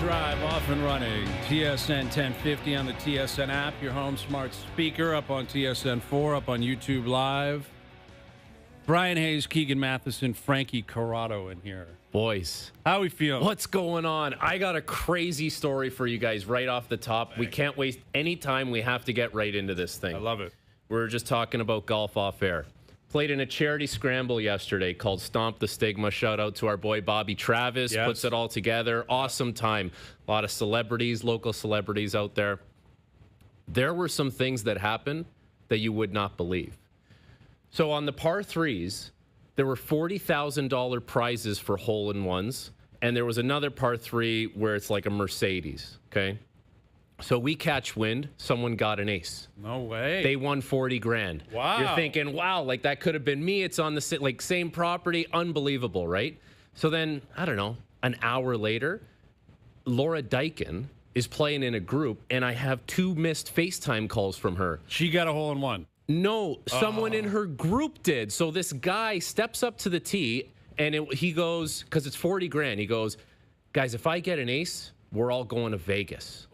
OverDrive off and running. TSN 1050 on the TSN app, your home smart speaker, up on TSN 4, up on YouTube Live. Brian Hayes, Keegan Matheson, Frankie Corrado in here. Boys, how we feeling? What's going on? I got a crazy story for you guys right off the top. We can't waste any time. We have to get right into this thing. I love it. We're just talking about golf off air. Played in a charity scramble yesterday called Stomp the Stigma. Shout out to our boy Bobby Travis. Yes. Puts it all together. Awesome time. A lot of celebrities, local celebrities out there. There were some things that happened that you would not believe. So on the par threes, there were $40,000 prizes for hole-in-ones, and there was another par three where it's like a Mercedes, okay? So we catch wind. Someone got an ace. No way. They won 40 grand. Wow. You're thinking, wow, like that could have been me. It's on the same property. Unbelievable, right? So then, I don't know, an hour later, Laura Dyken is playing in a group, and I have 2 missed FaceTime calls from her. She got a hole-in-one. No, someone in her group did. So this guy steps up to the tee, and he goes, because it's 40 grand, he goes, guys, if I get an ace, we're all going to Vegas.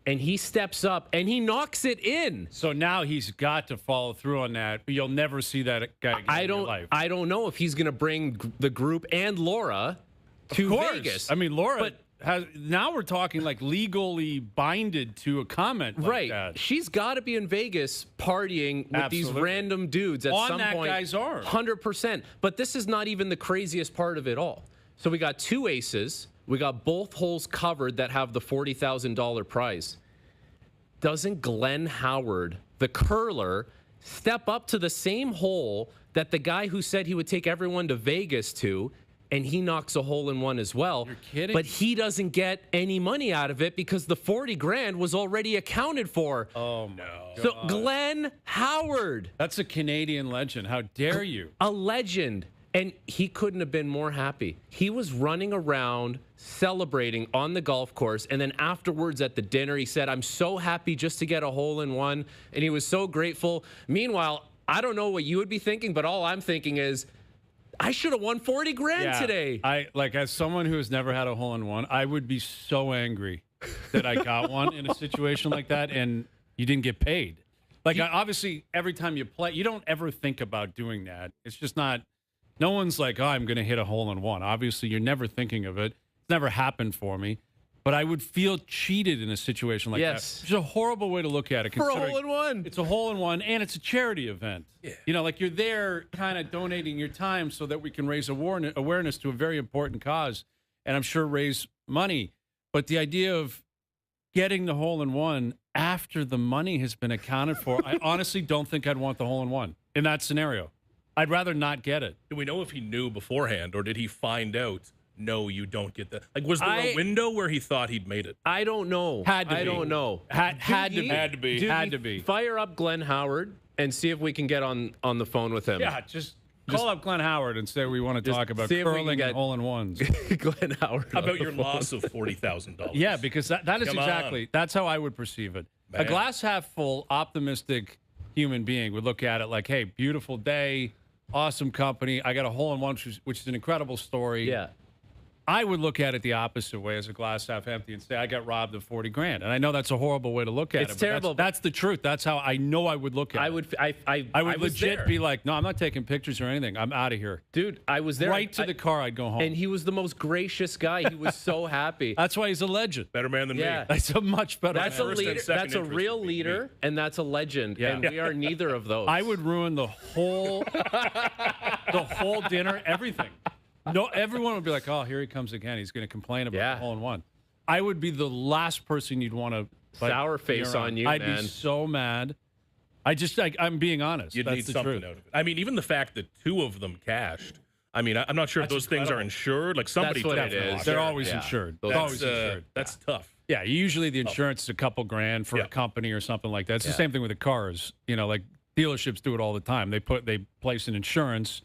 And he steps up, and he knocks it in. So now he's got to follow through on that. But you'll never see that guy again in your life. I don't know if he's going to bring the group and Laura to Vegas. I mean, Laura now we're talking like legally binded to a comment like that. She's got to be in Vegas partying with these random dudes at some point. On that guy's arm. 100%. But this is not even the craziest part of it all. So we got 2 aces. We got both holes covered that have the $40,000 prize. Doesn't Glenn Howard, the curler, step up to the same hole that the guy who said he would take everyone to Vegas to, and he knocks a hole-in-one as well? You're kidding. But he doesn't get any money out of it because the 40 grand was already accounted for. Oh, no. So Glenn Howard. That's a Canadian legend. How dare you? A legend. And he couldn't have been more happy. He was running around celebrating on the golf course. And then afterwards at the dinner, he said, I'm so happy just to get a hole-in-one. And he was so grateful. Meanwhile, I don't know what you would be thinking, but all I'm thinking is, I should have won 40 grand today. As someone who has never had a hole-in-one, I would be so angry that I got one in a situation like that and you didn't get paid. Obviously, every time you play, you don't ever think about doing that. It's just not... No one's like, oh, I'm going to hit a hole-in-one. Obviously, you're never thinking of it. It's never happened for me. But I would feel cheated in a situation like that. It's a horrible way to look at it. For a hole-in-one. It's a hole-in-one, and it's a charity event. Yeah. You know, like you're there kind of donating your time so that we can raise awareness to a very important cause, and I'm sure raise money. But the idea of getting the hole-in-one after the money has been accounted for, I honestly don't think I'd want the hole-in-one in that scenario. I'd rather not get it. Do we know if he knew beforehand, or did he find out, no, you don't get that? Like, was there a window where he thought he'd made it? I don't know. I don't know. Had to be. Fire up Glenn Howard and see if we can get on the phone with him. Yeah, just call up Glenn Howard and say we want to talk about curling and hole-in-ones. Glenn Howard. How about your loss of $40,000? Yeah, because that is exactly, that's how I would perceive it. Man. A glass half full, optimistic human being would look at it like, hey, beautiful day, awesome company. I got a hole-in-one, which is an incredible story. Yeah. I would look at it the opposite way, as a glass half empty, and say I got robbed of 40 grand. And I know that's a horrible way to look at it. It's terrible. That's the truth. That's how I know I would look at it. I would legit be like, no, I'm not taking pictures or anything. I'm out of here. Dude, I was there. Right to the car, I'd go home. And he was the most gracious guy. He was so happy. That's why he's a legend. Better man than me. That's a much better man. A leader. That's a real leader, and that's a legend. Yeah. And we are neither of those. I would ruin the whole dinner, everything. No, everyone would be like, oh, here he comes again. He's going to complain about the hole-in-one. I would be the last person you'd want to... Sour face on you, I'd be so mad. I'm being honest. You'd need something out of it. I mean, even the fact that 2 of them cashed. I mean, I'm not sure if those things are insured. Like, somebody... That's what it is. They're always insured. They're always insured. That's tough. Yeah, usually the insurance is a couple grand for a company or something like that. It's the same thing with the cars. You know, like dealerships do it all the time. They place an insurance...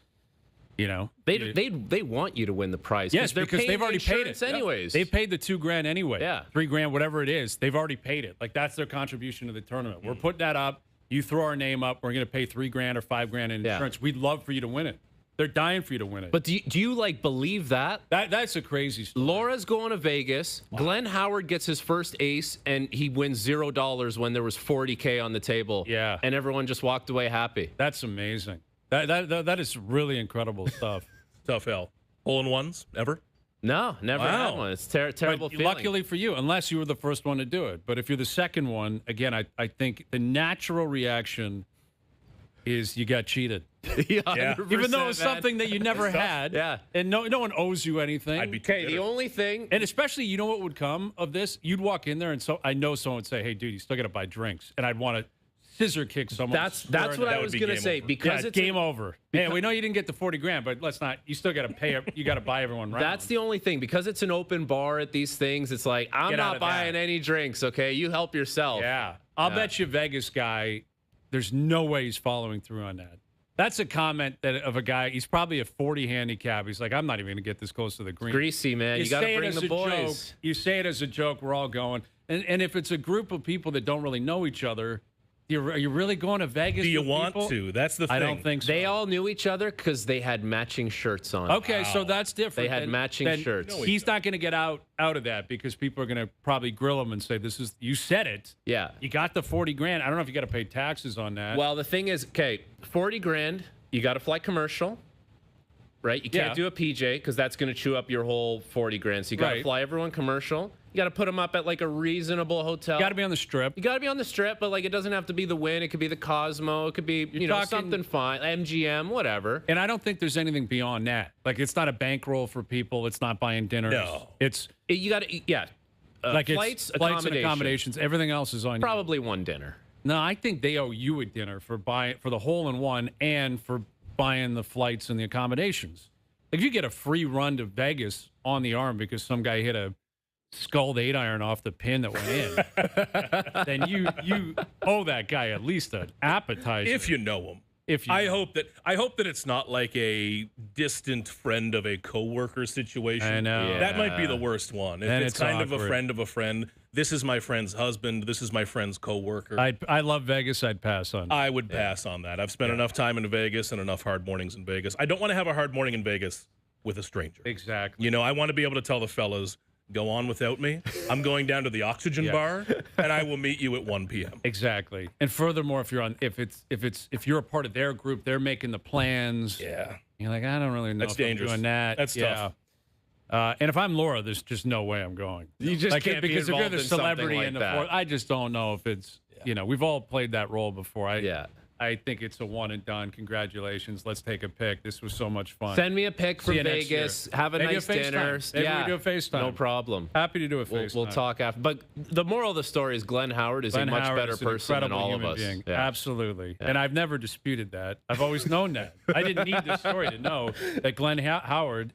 You know, they want you to win the prize. Yes, because they've already paid it anyways. They've paid the $2 grand anyway. Yeah, $3 grand, whatever it is. They've already paid it. Like that's their contribution to the tournament. We're putting that up. You throw our name up. We're going to pay $3 grand or $5 grand in insurance. We'd love for you to win it. They're dying for you to win it. But do you like believe that? That's a crazy story. Laura's going to Vegas. Wow. Glenn Howard gets his first ace, and he wins $0 when there was $40K on the table. Yeah. And everyone just walked away happy. That's amazing. That is really incredible stuff. Tough hell. Hole-in-ones, ever? No, never had one. It's terrible feeling. Luckily for you, unless you were the first one to do it. But if you're the second one, again, I think the natural reaction is you got cheated. Yeah. Even though it's something that you never had. Yeah. And no one owes you anything. I'd be okay. The only thing, and especially, you know what would come of this? You'd walk in there, and so I know someone would say, "Hey, dude, you still got to buy drinks," and I'd want to scissor kick someone. That's what I was going to say, because it's game over. Yeah, we know you didn't get the 40 grand, but let's not. You still got to pay. You got to buy everyone rounds. That's the only thing, because it's an open bar at these things. It's like, I'm not buying any drinks. Okay, you help yourself. Yeah, I'll bet you Vegas guy. There's no way he's following through on that. That's a comment of a guy. He's probably a 40 handicap. He's like, I'm not even going to get this close to the green. Greasy, man. You got to bring the boys. Joke. You say it as a joke. We're all going. And if it's a group of people that don't really know each other, are you really going to Vegas? Do you want people? to? That's the thing. I don't think so. They all knew each other because they had matching shirts on. Okay, so that's different. They had matching shirts. He's not going to get out of that because people are going to probably grill him and say, you said it. Yeah. You got the 40 grand. I don't know if you got to pay taxes on that. Well, the thing is, okay, 40 grand, you got to fly commercial, right? You can't do a PJ because that's going to chew up your whole 40 grand. So you got to fly everyone commercial. You got to put them up at like a reasonable hotel. You got to be on the Strip. You got to be on the Strip, but like it doesn't have to be the Wynn. It could be the Cosmo. It could be something fine, MGM, whatever. And I don't think there's anything beyond that. Like it's not a bankroll for people. It's not buying dinners. No, you got to like flights and accommodations. Everything else is on probably one dinner. No, I think they owe you a dinner for the hole-in-one and for buying the flights and the accommodations. Like if you get a free run to Vegas on the arm because some guy hit a sculled 8-iron off the pin that went in, then you owe that guy at least an appetizer. If you know him. I hope that it's not like a distant friend of a coworker situation. I know. Yeah. That might be the worst one. If it's kind awkward. of a friend of a friend. This is my friend's husband. This is my friend's coworker. I love Vegas. I'd pass on. I would pass on that. I've spent enough time in Vegas and enough hard mornings in Vegas. I don't want to have a hard morning in Vegas with a stranger. Exactly. You know, I want to be able to tell the fellas, go on without me. I'm going down to the Oxygen bar, and I will meet you at 1 p.m. Exactly. And furthermore, if you're a part of their group, they're making the plans. Yeah. You're like, I don't really know That's if dangerous. I'm doing that. That's tough. And if I'm Laura, there's just no way I'm going. You just can't because be if you're involved the in something celebrity like in the that. fourth, I just don't know if it's we've all played that role before. I think it's a one and done. Congratulations. Let's take a pic. This was so much fun. Send me a pic from See you next Vegas. year. Have a Maybe nice FaceTime. dinner. Maybe we do a FaceTime. No problem. Happy to do a FaceTime. We'll talk after. But the moral of the story is Glenn Howard is a much better person than all of us. Yeah. Absolutely. Yeah. And I've never disputed that. I've always known that. I didn't need this story to know that Glenn Howard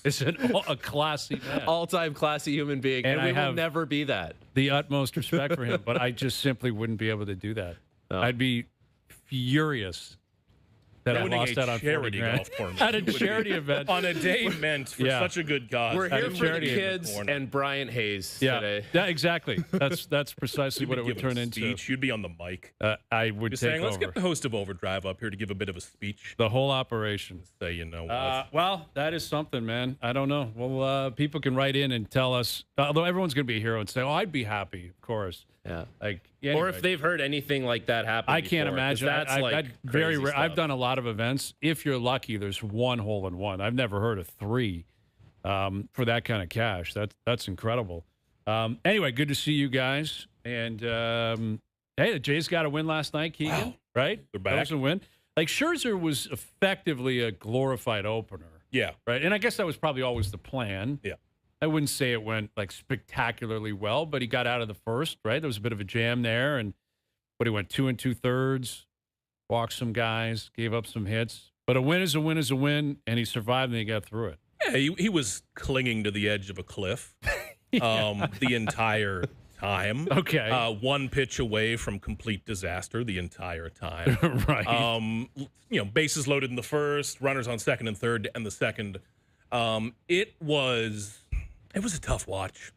is a classy man. All-time classy human being. And we will never be that. The utmost respect for him, but I just simply wouldn't be able to do that. No. I'd be furious that I lost that on charity golf tournament at a charity event on a day meant for such a good cause. We're here for the kids and Brian Hayes today. Yeah, exactly. That's precisely what it would turn into. You'd be on the mic. I would Just take saying, let's over. get the host of OverDrive up here to give a bit of a speech. The whole operation. Say, you know what? Well, that is something, man. I don't know. Well, people can write in and tell us. Although everyone's going to be a hero and say, "Oh, I'd be happy," of course. Yeah. Anyway. Or if they've heard anying like that happen. I can't imagine. That's very rare. I've done a lot of events. If you're lucky, there's one hole-in-one. I've never heard of 3 for that kind of cash. That's incredible. Anyway, good to see you guys. And hey, the Jays got a win last night, Keegan. Wow. Right? They're back. That was a win. Like Scherzer was effectively a glorified opener. Yeah. Right. And I guess that was probably always the plan. Yeah. I wouldn't say it went like spectacularly well, but he got out of the first, right? There was a bit of a jam there, and he went 2 2/3, walked some guys, gave up some hits. But a win is a win is a win, and he survived and he got through it. Yeah, he was clinging to the edge of a cliff the entire time. Okay. 1 pitch away from complete disaster the entire time. Right. Bases loaded in the first, runners on second and third, and the second. It was a tough watch.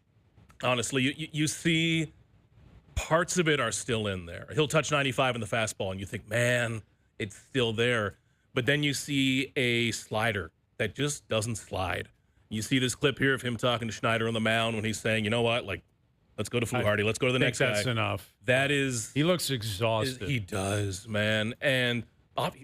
Honestly, you see parts of it are still in there. He'll touch 95 in the fastball, and you think, man, it's still there. but then you see a slider that just doesn't slide. You see this clip here of him talking to Schneider on the mound when he's saying, you know what, like, let's go to Fluharty. Let's go to the next guy. That's enough. That is... He looks exhausted. He does, man. And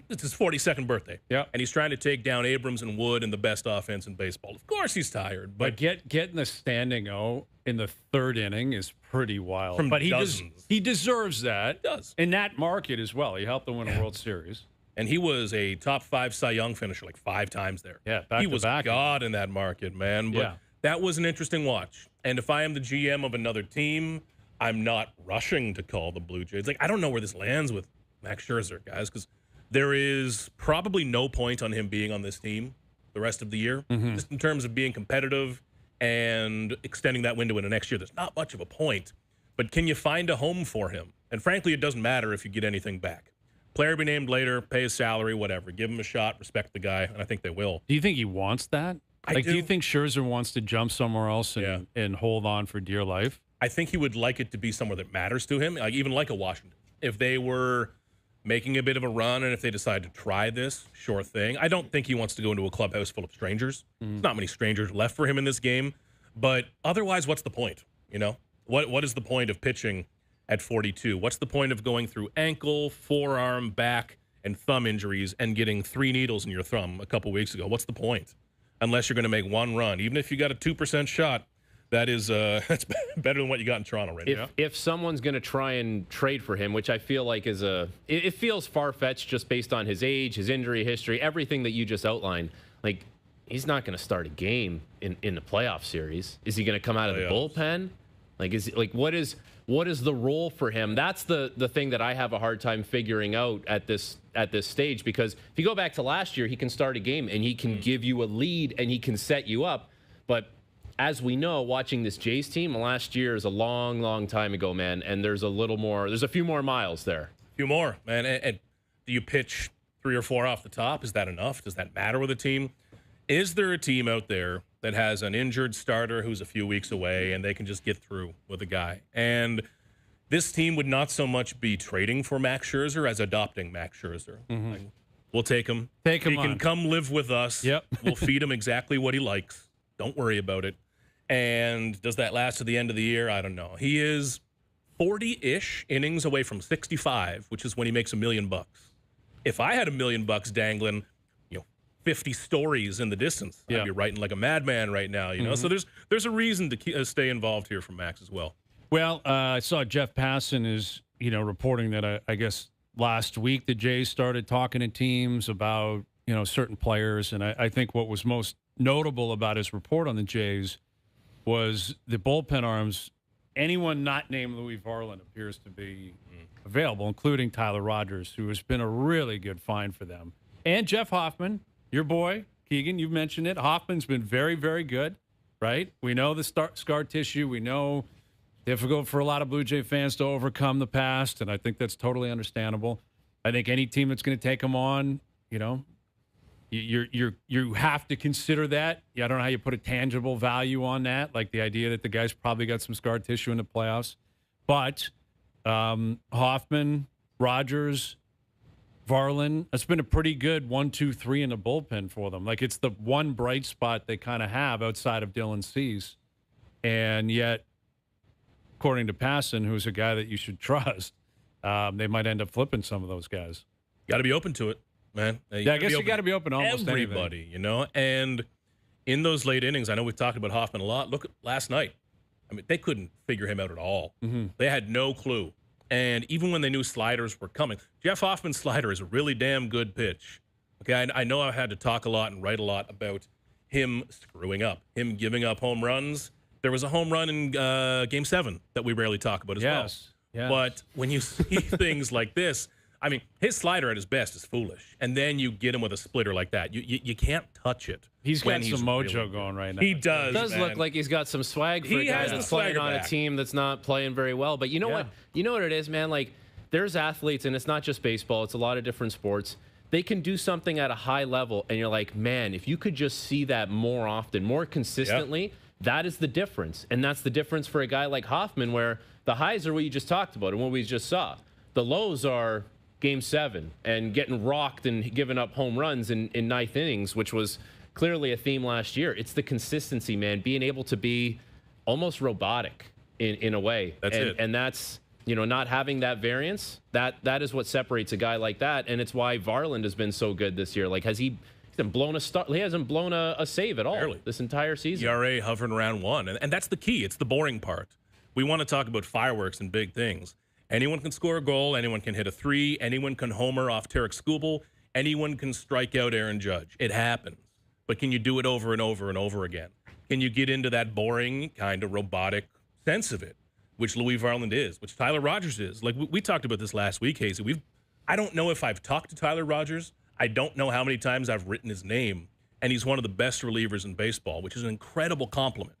it's his 42nd birthday. Yeah. And he's trying to take down Abrams and Wood in the best offense in baseball. Of course he's tired. But getting the standing O in the third inning is pretty wild. From but dozens. he deserves that. He does. In that market as well. He helped them win a World Series. And he was a top 5 Cy Young finisher like 5 times there. Yeah, he was God in that market, man. But that was an interesting watch. And if I am the GM of another team, I'm not rushing to call the Blue Jays. Like, I don't know where this lands with Max Scherzer, guys, because there is probably no point on him being on this team the rest of the year. Just in terms of being competitive and extending that window into next year, there's not much of a point. But can you find a home for him? And frankly, it doesn't matter if you get anything back. Player be named later, pay his salary, whatever. Give him a shot, respect the guy, and I think they will. Do you think he wants that? Do you think Scherzer wants to jump somewhere else and hold on for dear life? I think he would like it to be somewhere that matters to him, like even like a Washington. If they were making a bit of a run and if they decide to try this, sure thing. I don't think he wants to go into a clubhouse full of strangers. There's not many strangers left for him in this game. But otherwise, what's the point? You know, what is the point of pitching at 42? What's the point of going through ankle, forearm, back, and thumb injuries and getting 3 needles in your thumb a couple weeks ago? What's the point? Unless you're going to make one run. Even if you got a 2% shot, that is that's better than what you got in Toronto right now. If someone's going to try and trade for him, which I feel like is it feels far-fetched just based on his age, his injury history, everything that you just outlined. Like, he's not going to start a game in the playoff series. Is he going to come out of the bullpen? Like, what is the role for him? That's the thing that I have a hard time figuring out at this stage, because if you go back to last year, he can start a game and he can give you a lead and he can set you up. But as we know, watching this Jays team, last year is a long, long time ago, man, and there's a few more miles there. A few more, man. And do you pitch 3 or 4 off the top? Is that enough? Does that matter with a team? Is there a team out there that has an injured starter who's a few weeks away and they can just get through with a guy? And this team would not so much be trading for Max Scherzer as adopting Max Scherzer. Like, we'll take him. He can come live with us. Yep. We'll feed him exactly what he likes. Don't worry about it. And does that last to the end of the year? I don't know. He is 40-ish innings away from 65, which is when he makes $1 million. If I had $1 million dangling, 50 stories in the distance, I'd be writing like a madman right now. You know, so there's a reason to stay involved here from Max as well. Well, I saw Jeff Passan is reporting that I guess last week the Jays started talking to teams about certain players, and I think what was most notable about his report on the Jays was the bullpen arms. Anyone not named Louis Varland appears to be available, including Tyler Rogers, who has been a really good find for them. And Jeff Hoffman, your boy, Keegan, you've mentioned it. Hoffman's been very, very good, right? We know the scar tissue. We know difficult for a lot of Blue Jay fans to overcome the past, and I think that's totally understandable. I think any team that's going to take him on, you have to consider that. I don't know how you put a tangible value on that, like the idea that the guy's probably got some scar tissue in the playoffs. But Hoffman, Rogers, Varland, that's been a pretty good 1, 2, 3 in the bullpen for them. Like, it's the one bright spot they kind of have outside of Dylan Cease. And yet, according to Passan, who's a guy that you should trust, they might end up flipping some of those guys. Got to be open to it, man. I guess you got to be open to almost everybody, anything. And in those late innings, I know we've talked about Hoffman a lot. Look at last night. I mean, they couldn't figure him out at all. They had no clue. And even when they knew sliders were coming, Jeff Hoffman's slider is a really damn good pitch. Okay, I know I've had to talk a lot and write a lot about him screwing up, him giving up home runs. There was a home run in Game 7 that we rarely talk about as well. Yes. But when you see things like this, I mean, his slider at his best is foolish. And then you get him with a splitter like that. You can't touch it. He's got some mojo going right now. He does. It does look like he's got some swag for a guy that's playing on a team that's not playing very well. But you know what? You know what it is, man? Like, there's athletes, and it's not just baseball. It's a lot of different sports. They can do something at a high level, and you're like, man, if you could just see that more often, more consistently, that is the difference. And that's the difference for a guy like Hoffman, where the highs are what you just talked about and what we just saw. The lows are Game 7 and getting rocked and giving up home runs in ninth innings, which was clearly a theme last year. It's the consistency, man, being able to be almost robotic in a way. That's it. And that's, not having that variance, that is what separates a guy like that. And it's why Varland has been so good this year. Like, he hasn't blown a save at all. Barely. This entire season. ERA hovering around 1. And that's the key. It's the boring part. We want to talk about fireworks and big things. Anyone can score a goal. Anyone can hit a 3. Anyone can homer off Tarek Skubal. Anyone can strike out Aaron Judge. It happens. But can you do it over and over and over again? Can you get into that boring, kind of robotic sense of it, which Louis Varland is, which Tyler Rogers is? Like, we talked about this last week, Casey. I don't know if I've talked to Tyler Rogers. I don't know how many times I've written his name, and he's one of the best relievers in baseball, which is an incredible compliment.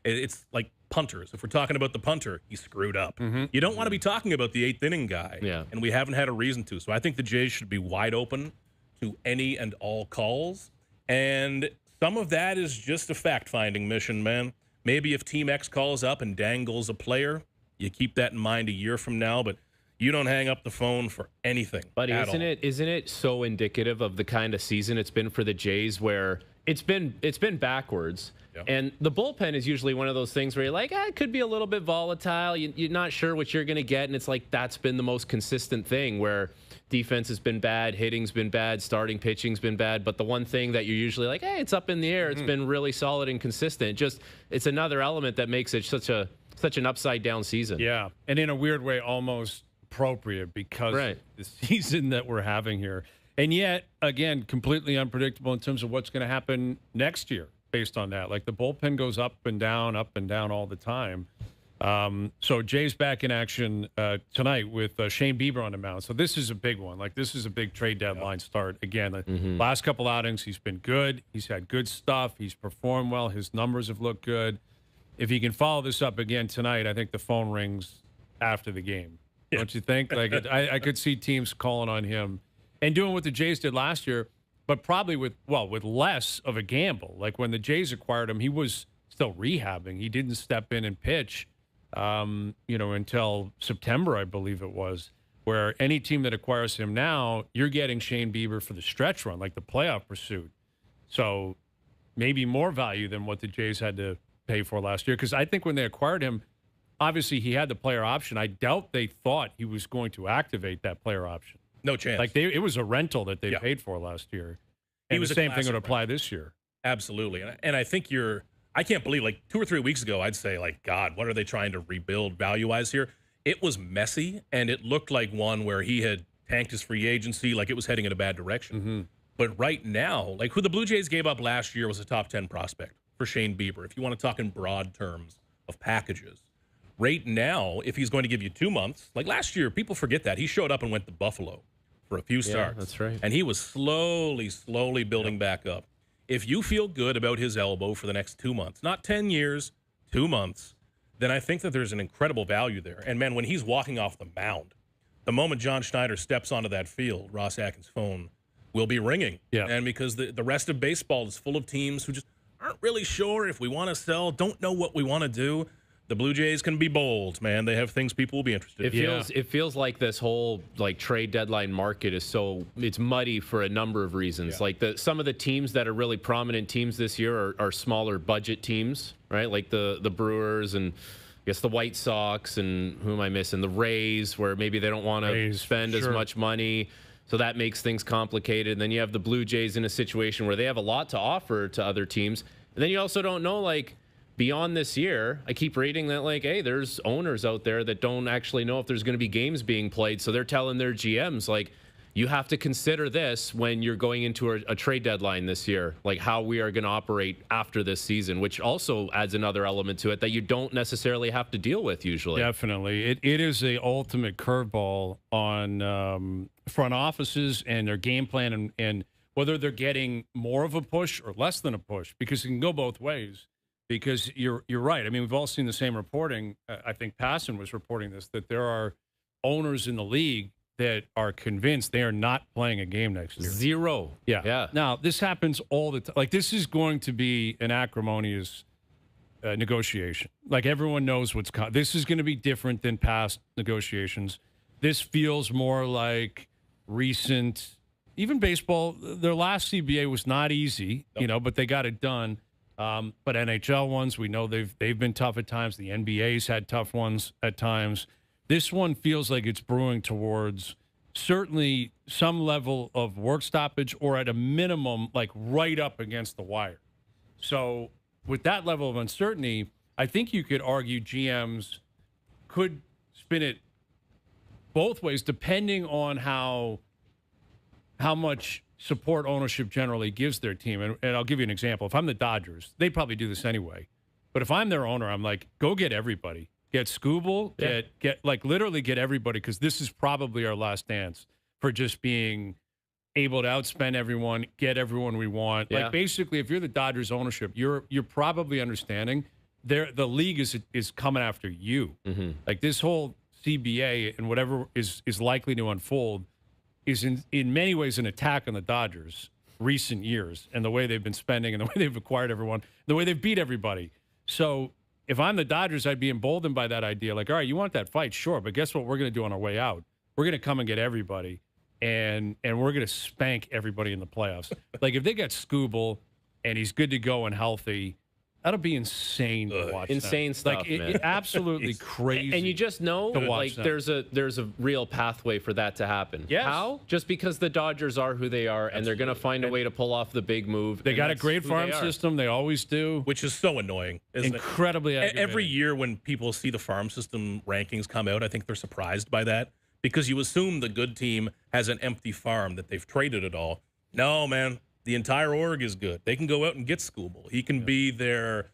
It's like punters. If we're talking about the punter, he screwed up. You don't want to be talking about the 8th inning guy, and we haven't had a reason to. So I think the Jays should be wide open to any and all calls, and some of that is just a fact-finding mission, man. Maybe if Team X calls up and dangles a player, you keep that in mind a year from now, but you don't hang up the phone for anything. But isn't it so indicative of the kind of season it's been for the Jays, where it's been backwards? Yeah. And the bullpen is usually one of those things where you're like, it could be a little bit volatile. You're not sure what you're going to get. And it's like, that's been the most consistent thing, where defense has been bad, hitting's been bad, starting pitching's been bad. But the one thing that you're usually like, hey, it's up in the air. It's been really solid and consistent. It's another element that makes it such an upside down season. Yeah. And in a weird way, almost appropriate because of the season that we're having here. And yet, again, completely unpredictable in terms of what's going to happen next year based on that. Like, the bullpen goes up and down all the time. So Jay's back in action tonight with Shane Bieber on the mound. So this is a big one. Like, this is a big trade deadline start. Again, the last couple outings, he's been good. He's had good stuff. He's performed well. His numbers have looked good. If he can follow this up again tonight, I think the phone rings after the game. Yeah. Don't you think? Like, I could see teams calling on him and doing what the Jays did last year, but probably with less of a gamble. Like, when the Jays acquired him, he was still rehabbing. He didn't step in and pitch, until September, I believe it was, where any team that acquires him now, you're getting Shane Bieber for the stretch run, like the playoff pursuit. So maybe more value than what the Jays had to pay for last year. Because I think when they acquired him, obviously he had the player option. I doubt they thought he was going to activate that player option. No chance. Like, it was a rental that they paid for last year. And the same thing would apply this year. Absolutely. And I think I can't believe, like, 2 or 3 weeks ago, I'd say, like, God, what are they trying to rebuild value-wise here? It was messy, and it looked like one where he had tanked his free agency, like it was heading in a bad direction. But right now, like, who the Blue Jays gave up last year was a top 10 prospect for Shane Bieber, if you want to talk in broad terms of packages. Right now, if he's going to give you 2 months, like last year, people forget that. He showed up and went to Buffalo for a few starts. Yeah, that's right. And he was slowly building back up. If you feel good about his elbow for the next 2 months, not 10 years, 2 months, then I think that there's an incredible value there. And, man, when he's walking off the mound, the moment John Schneider steps onto that field, Ross Atkins' phone will be ringing. Yeah. And because the rest of baseball is full of teams who just aren't really sure if we want to sell, don't know what we want to do. The Blue Jays can be bold, man. They have things people will be interested in. It feels like this whole trade deadline market is it's muddy for a number of reasons. Yeah. Like some of the teams that are really prominent teams this year are smaller budget teams, right? Like the Brewers and I guess the White Sox and who am I missing? The Rays, where maybe they don't want to spend as much money. So that makes things complicated. And then you have the Blue Jays in a situation where they have a lot to offer to other teams. And then you also don't know, beyond this year, I keep reading that, hey, there's owners out there that don't actually know if there's going to be games being played. So they're telling their GMs, you have to consider this when you're going into a trade deadline this year, how we are going to operate after this season, which also adds another element to it that you don't necessarily have to deal with usually. Definitely. It is the ultimate curveball on front offices and their game plan and whether they're getting more of a push or less than a push, because it can go both ways. Because you're right. I mean, we've all seen the same reporting. I think Passan was reporting this, that there are owners in the league that are convinced they are not playing a game next year. Zero. Yeah. Now, this happens all the time. This is going to be an acrimonious negotiation. Everyone knows what's coming. This is going to be different than past negotiations. This feels more like recent, even baseball, their last CBA was not easy, but they got it done. But NHL ones, we know they've been tough at times. The NBA's had tough ones at times. This one feels like it's brewing towards certainly some level of work stoppage, or at a minimum, like right up against the wire. So with that level of uncertainty, I think you could argue GMs could spin it both ways, depending on how much support ownership generally gives their team. And I'll give you an example. If I'm the Dodgers, they'd probably do this anyway. But if I'm their owner, I'm like, go get everybody. Get Scooble, get literally get everybody, because this is probably our last dance for just being able to outspend everyone, get everyone we want. Yeah. Like, basically, if you're the Dodgers ownership, you're probably understanding the league is coming after you. Mm-hmm. Like, this whole CBA and whatever is likely to unfold is in many ways an attack on the Dodgers recent years, and the way they've been spending and the way they've acquired everyone, the way they've beat everybody. So if I'm the Dodgers, I'd be emboldened by that idea. Like, all right, you want that fight? Sure. But guess what we're going to do on our way out? We're going to come and get everybody, and we're going to spank everybody in the playoffs. Like, if they get Scooble and he's good to go and healthy, that'll be insane to watch. Insane stuff, like, man. Absolutely crazy. And you just know, like, there's a real pathway for that to happen. Yes. How? Just because the Dodgers are who they are, and they're going to find a way to pull off the big move. They got a great farm system. They always do. Which is so annoying, isn't Incredibly it? aggravating. Every year when people see the farm system rankings come out, I think they're surprised by that, because you assume the good team has an empty farm, that they've traded it all. No, man. The entire org is good. They can go out and get Scooble. He can be their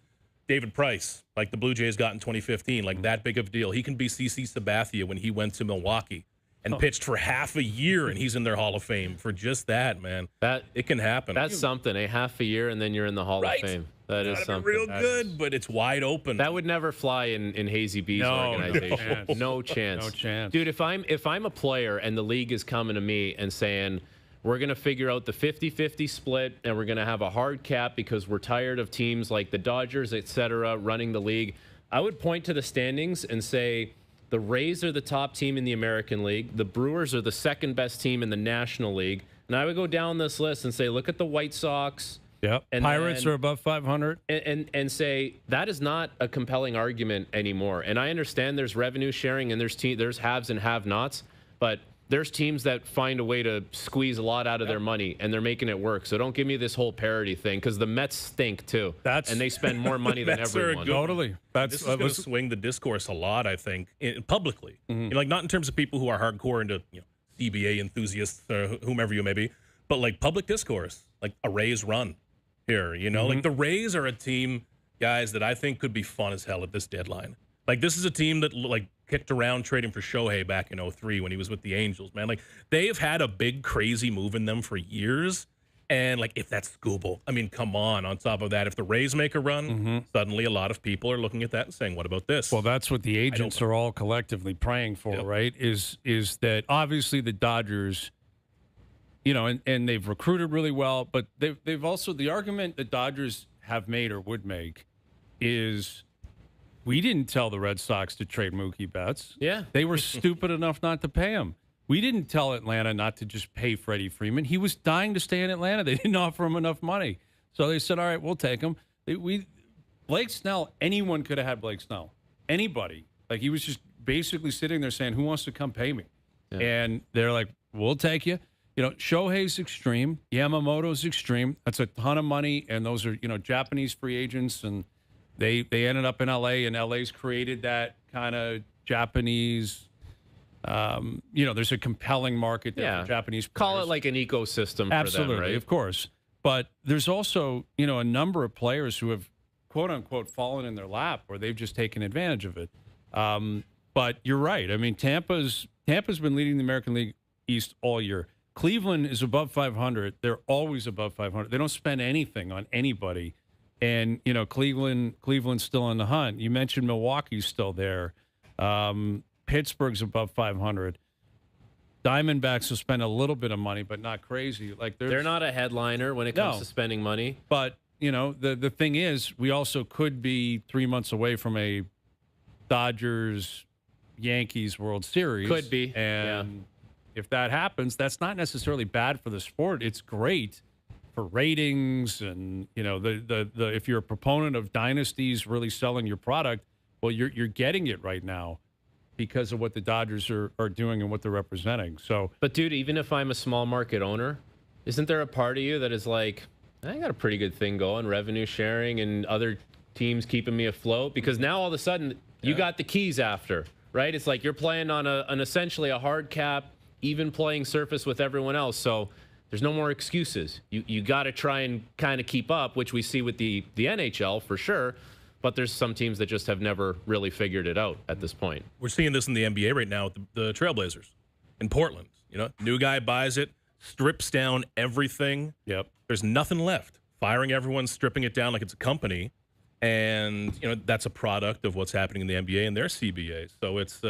David Price, like the Blue Jays got in 2015, like that big of a deal. He can be CC Sabathia when he went to Milwaukee and pitched for half a year, and he's in their Hall of Fame for just that, man. It can happen. That's something. A half a year, and then you're in the Hall of Fame. That is something. Real good, but it's wide open. That would never fly in Hazy B's organization. No chance. No chance. Dude, if I'm a player and the league is coming to me and saying, we're going to figure out the 50-50 split, and we're going to have a hard cap because we're tired of teams like the Dodgers, et cetera, running the league, I would point to the standings and say the Rays are the top team in the American League. The Brewers are the second best team in the National League. And I would go down this list and say, look at the White Sox. Yep. And Pirates are above 500. And say that is not a compelling argument anymore. And I understand there's revenue sharing and there's haves and have-nots, but there's teams that find a way to squeeze a lot out of their money, and they're making it work. So don't give me this whole parity thing, because the Mets stink too, and they spend more money than everyone. Totally. This is going to swing the discourse a lot, I think, publicly. Like, not in terms of people who are hardcore into CBA enthusiasts or whomever you may be, but like public discourse, like a Rays run here. Like the Rays are a team, guys, that I think could be fun as hell at this deadline. Like, this is a team that kicked around trading for Shohei back in 2003 when he was with the Angels, man. Like, they've had a big, crazy move in them for years. And, like, if that's Scooble, I mean, come on. On top of that, if the Rays make a run, suddenly a lot of people are looking at that and saying, what about this? Well, that's what the agents are all collectively praying for, right? Is that obviously the Dodgers, and they've recruited really well, but they've also, the argument the Dodgers have made or would make is, we didn't tell the Red Sox to trade Mookie Betts. Yeah. They were stupid enough not to pay him. We didn't tell Atlanta not to just pay Freddie Freeman. He was dying to stay in Atlanta. They didn't offer him enough money. So they said, all right, we'll take him. Blake Snell, anyone could have had Blake Snell. Anybody. Like, he was just basically sitting there saying, who wants to come pay me? Yeah. And they're like, we'll take you. Shohei's extreme. Yamamoto's extreme. That's a ton of money. And those are, Japanese free agents, and They ended up in L.A., and L.A.'s created that kind of Japanese, there's a compelling market there for Japanese players. Call it like an ecosystem for Absolutely, them, right? Of course. But there's also, a number of players who have, quote-unquote, fallen in their lap, or they've just taken advantage of it. But you're right. I mean, Tampa's been leading the American League East all year. Cleveland is above 500. They're always above 500. They don't spend anything on anybody. And, Cleveland's still in the hunt. You mentioned Milwaukee's still there. Pittsburgh's above 500. Diamondbacks will spend a little bit of money, but not crazy. Like, they're not a headliner when it comes to spending money. But, the thing is, we also could be 3 months away from a Dodgers-Yankees World Series. Could be, And if that happens, that's not necessarily bad for the sport. It's great for ratings and, the if you're a proponent of dynasties really selling your product, well, you're getting it right now because of what the Dodgers are doing and what they're representing. So, But dude, even if I'm a small market owner, isn't there a part of you that is like, I got a pretty good thing going, revenue sharing and other teams keeping me afloat? Because now all of a sudden you got the keys after, right? It's like you're playing on an essentially a hard cap, even playing surface with everyone else. So there's no more excuses. You got to try and kind of keep up, which we see with the NHL for sure. But there's some teams that just have never really figured it out at this point. We're seeing this in the NBA right now with the Trailblazers in Portland. New guy buys it, strips down everything. yep. There's nothing left. Firing everyone, stripping it down like it's a company. And, that's a product of what's happening in the NBA and their CBA. So it's,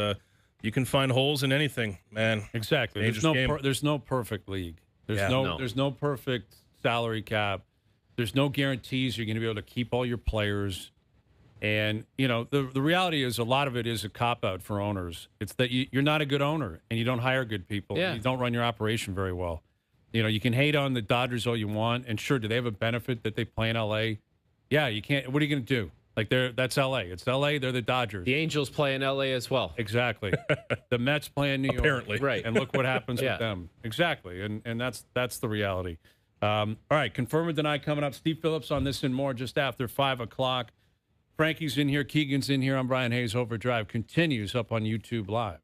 you can find holes in anything, man. Exactly. There's no perfect league. There's no perfect salary cap. There's no guarantees you're going to be able to keep all your players. And, the reality is a lot of it is a cop-out for owners. It's that you're not a good owner and you don't hire good people. Yeah. You don't run your operation very well. You can hate on the Dodgers all you want. And sure, do they have a benefit that they play in L.A.? Yeah, you can't. What are you going to do? Like, that's L.A. It's L.A. They're the Dodgers. The Angels play in LA as well. Exactly. The Mets play in New York. Apparently. Right. And look what happens with them. Exactly. And that's the reality. All right, confirm or deny coming up. Steve Phillips on this and more just after 5 o'clock. Frankie's in here. Keegan's in here. I'm Brian Hayes. OverDrive continues up on YouTube Live.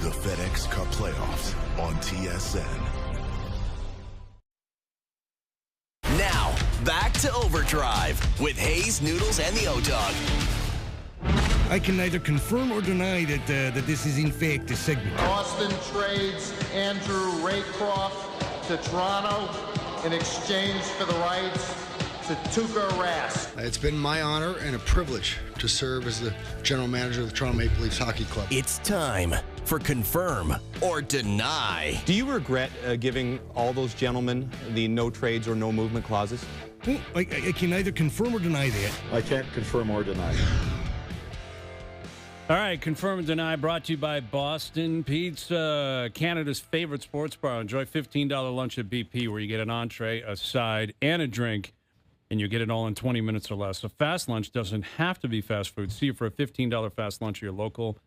The FedEx Cup Playoffs on TSN. Now, back to OverDrive with Hayes, Noodles, and the O-Dog. I can neither confirm or deny that this is in fact a segment. Boston trades Andrew Raycroft to Toronto in exchange for the rights to Tuukka Rask. It's been my honor and a privilege to serve as the general manager of the Toronto Maple Leafs Hockey Club. It's time for Confirm or Deny. Do you regret giving all those gentlemen the no trades or no movement clauses? Well, I can neither confirm or deny that. I can't confirm or deny. All right, Confirm and Deny brought to you by Boston Pizza, Canada's favorite sports bar. Enjoy $15 lunch at BP where you get an entree, a side, and a drink, and you get it all in 20 minutes or less. A fast lunch doesn't have to be fast food. See you for a $15 fast lunch at your local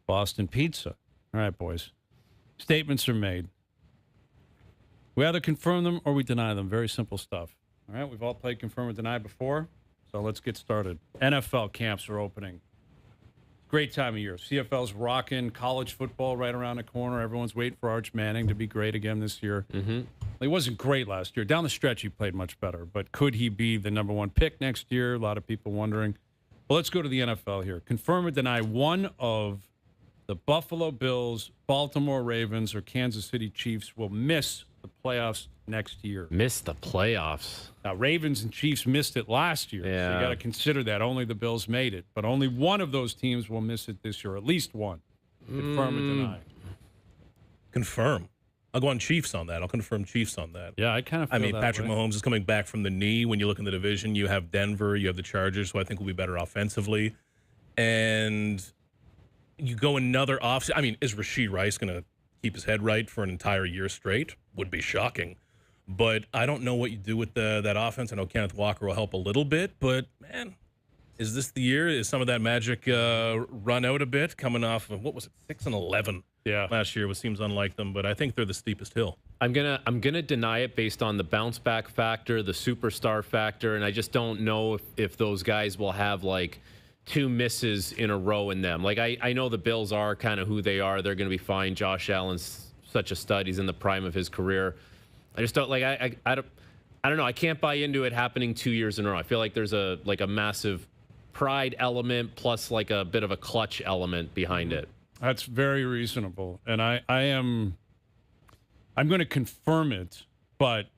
Boston Pizza. All right, boys. Statements are made. We either confirm them or we deny them. Very simple stuff. All right, we've all played Confirm or Deny before, so let's get started. NFL camps are opening. Great time of year. CFL's rocking. College football right around the corner. Everyone's waiting for Arch Manning to be great again this year. Mm-hmm. He wasn't great last year. Down the stretch, he played much better. But could he be the number one pick next year? A lot of people wondering. Well, let's go to the NFL here. Confirm or deny one of the Buffalo Bills, Baltimore Ravens, or Kansas City Chiefs will miss the playoffs next year. Miss the playoffs. Now, Ravens and Chiefs missed it last year. Yeah. So you got to consider that. Only the Bills made it. But only one of those teams will miss it this year. At least one. Confirm or deny. Confirm. I'll go on Chiefs on that. I'll confirm Chiefs on that. Yeah, I kind of feel that Patrick way. Mahomes is coming back from the knee. When you look in the division, you have Denver, you have the Chargers, who I think will be better offensively. And you go another off. I mean, is Rashee Rice going to keep his head right for an entire year straight? Would be shocking. But I don't know what you do with that offense. I know Kenneth Walker will help a little bit, but, man, is this the year? Is some of that magic run out a bit coming off of, what was it, 6-11 last year, which seems unlike them, but I think they're the steepest hill. I'm gonna deny it based on the bounce back factor, the superstar factor, and I just don't know if those guys will have like two misses in a row in them. Like I know the Bills are kind of who they are. They're going to be fine. Josh Allen's such a stud. He's in the prime of his career. I just don't like I don't know. I can't buy into it happening 2 years in a row. I feel like there's a massive pride element plus like a bit of a clutch element behind it. That's very reasonable. And I'm going to confirm it, but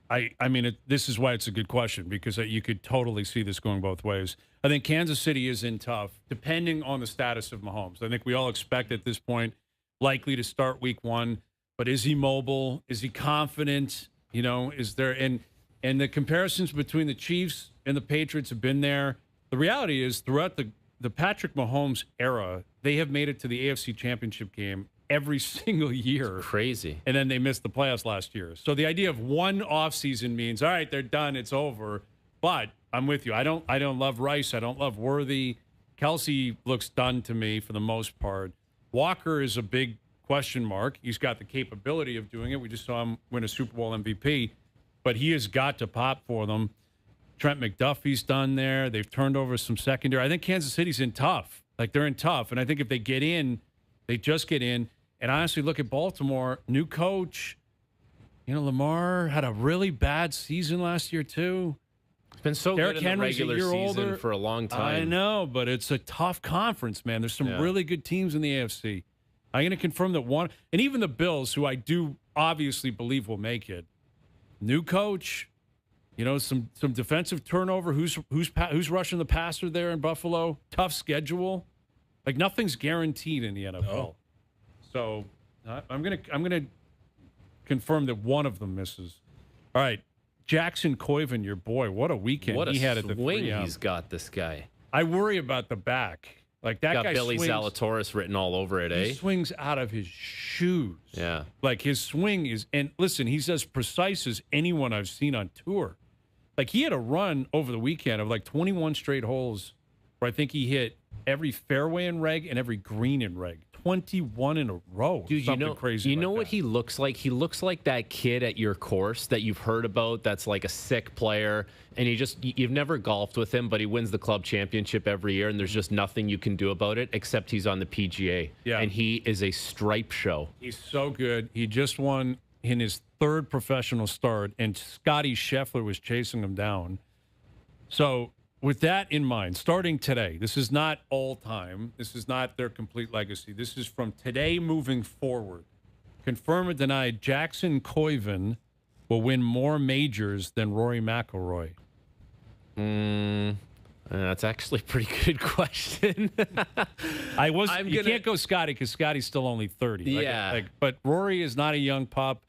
I mean, this is why it's a good question, because you could totally see this going both ways. I think Kansas City is in tough, depending on the status of Mahomes. I think we all expect at this point likely to start week one, but is he mobile? Is he confident? You know, is there and the comparisons between the Chiefs and the Patriots have been there. The reality is throughout the Patrick Mahomes era, they have made it to the AFC Championship game every single year. It's crazy. And then they missed the playoffs last year. So the idea of one offseason means, all right, they're done, it's over. But I'm with you. I don't love Rice. I don't love Worthy. Kelsey looks done to me for the most part. Walker is a big question mark. He's got the capability of doing it. We just saw him win a Super Bowl MVP. But he has got to pop for them. Trent McDuffie's done there. They've turned over some secondary. I think Kansas City's in tough. Like, they're in tough. And I think if they get in, they just get in. And honestly, look at Baltimore. New coach. You know, Lamar had a really bad season last year, too. It's been so Derrick good in the Henry's regular season older. for a long time. I know, but it's a tough conference, man. There's some really good teams in the AFC. I'm going to confirm that one. And even the Bills, who I do obviously believe will make it. New coach. You know, some defensive turnover. Who's rushing the passer there in Buffalo? Tough schedule. Like, nothing's guaranteed in the NFL. No. So I'm gonna confirm that one of them misses. All right, Jackson Koiven, your boy. What a weekend What a he had at the swing 3M. he's got, this guy. I worry about the back. Like, that Got guy Billy swings, Zalatoris written all over it, he eh? swings out of his shoes. Yeah. Like, his swing is, and listen, he's as precise as anyone I've seen on tour. Like, he had a run over the weekend of like 21 straight holes where I think he hit every fairway in reg and every green in reg. 21 in a row. Dude, something crazy. You know like what that. he looks like? He looks like that kid at your course that you've heard about that's like a sick player, and you've never golfed with him, but he wins the club championship every year, and there's just nothing you can do about it except he's on the PGA. Yeah. And he is a stripe show. He's so good. He just won in his third professional start, and Scotty Scheffler was chasing him down. So with that in mind, starting today, this is not all time. This is not their complete legacy. This is from today moving forward. Confirm or deny, Jackson Koivin will win more majors than Rory McIlroy. That's actually a pretty good question. You can't go Scotty because Scotty's still only 30. Yeah. But Rory is not a young pup.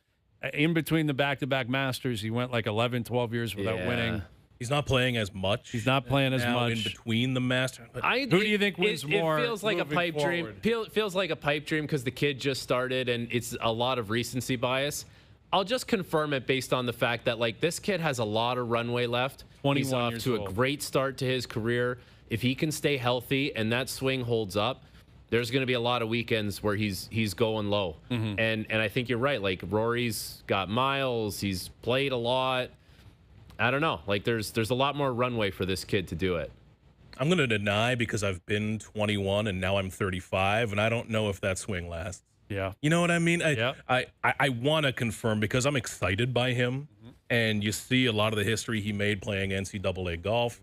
In between the back-to-back Masters, he went like 11, 12 years without winning. He's not playing as much. He's not playing as now much. in between the Masters. Who do you think wins more? It feels like a pipe dream. Feels like a pipe dream because the kid just started, and it's a lot of recency bias. I'll just confirm it based on the fact that like this kid has a lot of runway left. 21 He's off years to old. a great start to his career. If he can stay healthy and that swing holds up, there's going to be a lot of weekends where he's going low. Mm-hmm. And I think you're right. Like Rory's got miles. He's played a lot. I don't know. Like there's a lot more runway for this kid to do it. I'm going to deny because I've been 21 and now I'm 35, and I don't know if that swing lasts. Yeah. You know what I mean? Yeah. I want to confirm because I'm excited by him, and you see a lot of the history he made playing NCAA golf,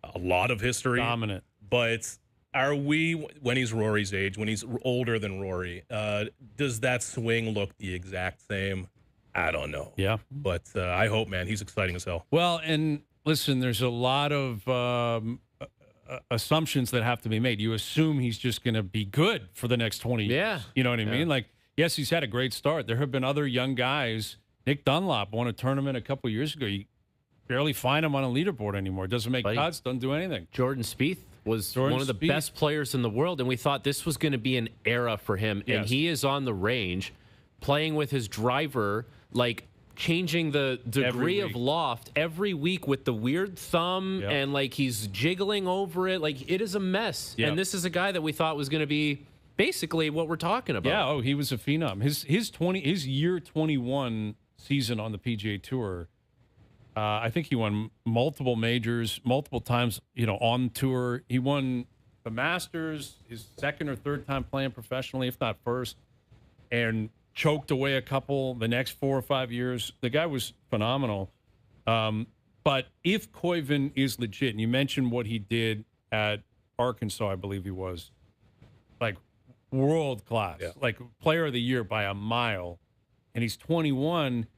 a lot of history. Dominant. But are we, when he's Rory's age, when he's older than Rory, does that swing look the exact same? I don't know. Yeah. But I hope, man, he's exciting as hell. Well, and listen, there's a lot of assumptions that have to be made. You assume he's just going to be good for the next 20 years. Yeah. You know what I mean? Like, yes, he's had a great start. There have been other young guys. Nick Dunlop won a tournament a couple years ago. You barely find him on a leaderboard anymore. Doesn't make cuts, doesn't do anything. Jordan Spieth was one of the best players in the world, and we thought this was going to be an era for him. Yes. And he is on the range playing with his driver, like changing the degree of loft every week with the weird thumb, and like he's jiggling over it. Like it is a mess. Yep. And this is a guy that we thought was going to be basically what we're talking about. Yeah, he was a phenom. His year 21 season on the PGA Tour, I think he won multiple majors, multiple times, on tour. He won the Masters, his second or third time playing professionally, if not first, and choked away a couple the next 4 or 5 years. The guy was phenomenal. But if Koivin is legit, and you mentioned what he did at Arkansas, I believe he was, like world class, like player of the year by a mile, and he's 21,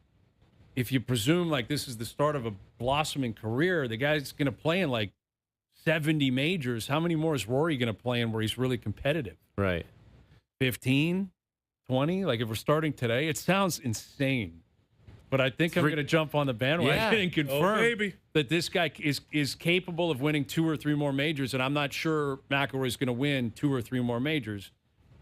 if you presume like this is the start of a blossoming career, the guy's going to play in like 70 majors. How many more is Rory going to play in where he's really competitive? Right. 15? 20? Like if we're starting today, it sounds insane. But I think I'm going to jump on the bandwagon and confirm that this guy is capable of winning 2 or 3 more majors, and I'm not sure McIlroy is going to win 2 or 3 more majors.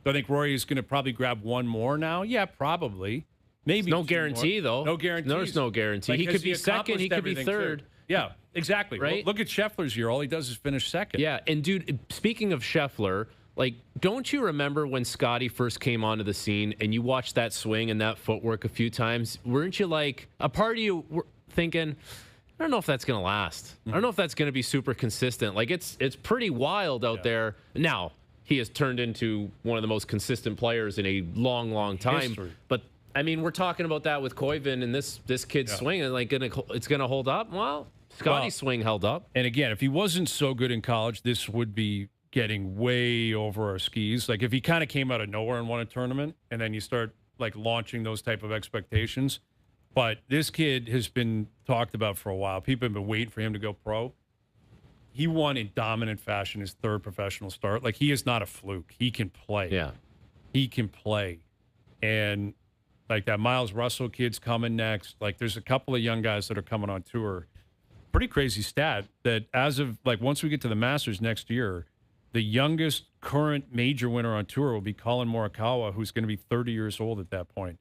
Do I think Rory is going to probably grab 1 more now? Yeah, probably. Maybe. No guarantee, though. No guarantee. There's no guarantee. He could be second. He could be third. Yeah, exactly. Right? Well, look at Scheffler's year. All he does is finish second. Yeah, and dude, speaking of Scheffler, like, don't you remember when Scotty first came onto the scene and you watched that swing and that footwork a few times? Weren't you like, a part of you were thinking, I don't know if that's going to last. I don't know if that's going to be super consistent. Like, it's pretty wild out there. Now, he has turned into one of the most consistent players in a long, long time. History. But I mean, we're talking about that with Koivin and this kid's swing, and like it's gonna hold up. Well, Scotty's swing held up. And again, if he wasn't so good in college, this would be getting way over our skis. Like if he kind of came out of nowhere and won a tournament, and then you start like launching those type of expectations. But this kid has been talked about for a while. People have been waiting for him to go pro. He won in dominant fashion his 3rd professional start. Like he is not a fluke. He can play. Yeah, he can play, and like that Miles Russell kid's coming next. Like there's a couple of young guys that are coming on tour. Pretty crazy stat that as of like once we get to the Masters next year, the youngest current major winner on tour will be Colin Morikawa, who's going to be 30 years old at that point.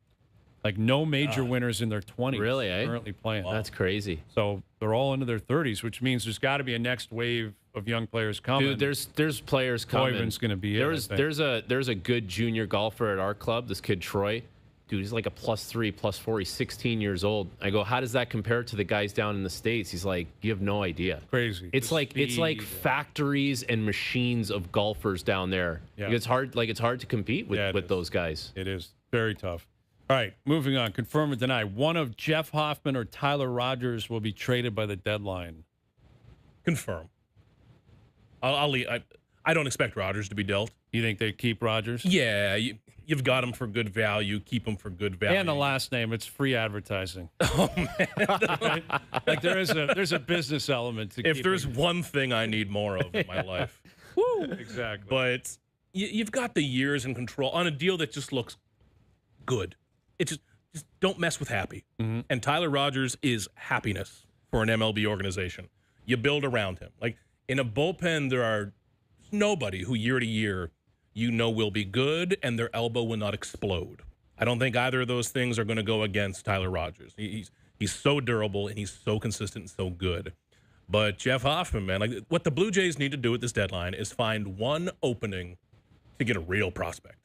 Like no major winners in their 20s really, currently playing. That's crazy. So they're all into their 30s, which means there's got to be a next wave of young players coming. Dude, there's players coming. Koivun's going to be There's a good junior golfer at our club. This kid Troy, dude, he's like a +3, +4. He's 16 years old. I go, how does that compare to the guys down in the States? He's like, you have no idea. Crazy. It's like factories and machines of golfers down there. Yeah. It's hard to compete with those guys. It is very tough. All right, moving on. Confirm or deny. One of Jeff Hoffman or Tyler Rogers will be traded by the deadline. Confirm. I don't expect Rodgers to be dealt. You think they keep Rogers? Yeah, you've got him for good value. Keep him for good value. And the last name, it's free advertising. Oh man, like there's a business element to. If there's one thing I need more of in my life, woo, exactly. But you've got the years and control on a deal that just looks good. It just don't mess with happy. Mm-hmm. And Tyler Rogers is happiness for an MLB organization. You build around him. Like in a bullpen, there are nobody who year to year will be good and their elbow will not explode. I don't think either of those things are going to go against Tyler Rogers. He's so durable and he's so consistent and so good. But Jeff Hoffman, man, like what the Blue Jays need to do at this deadline is find one opening to get a real prospect.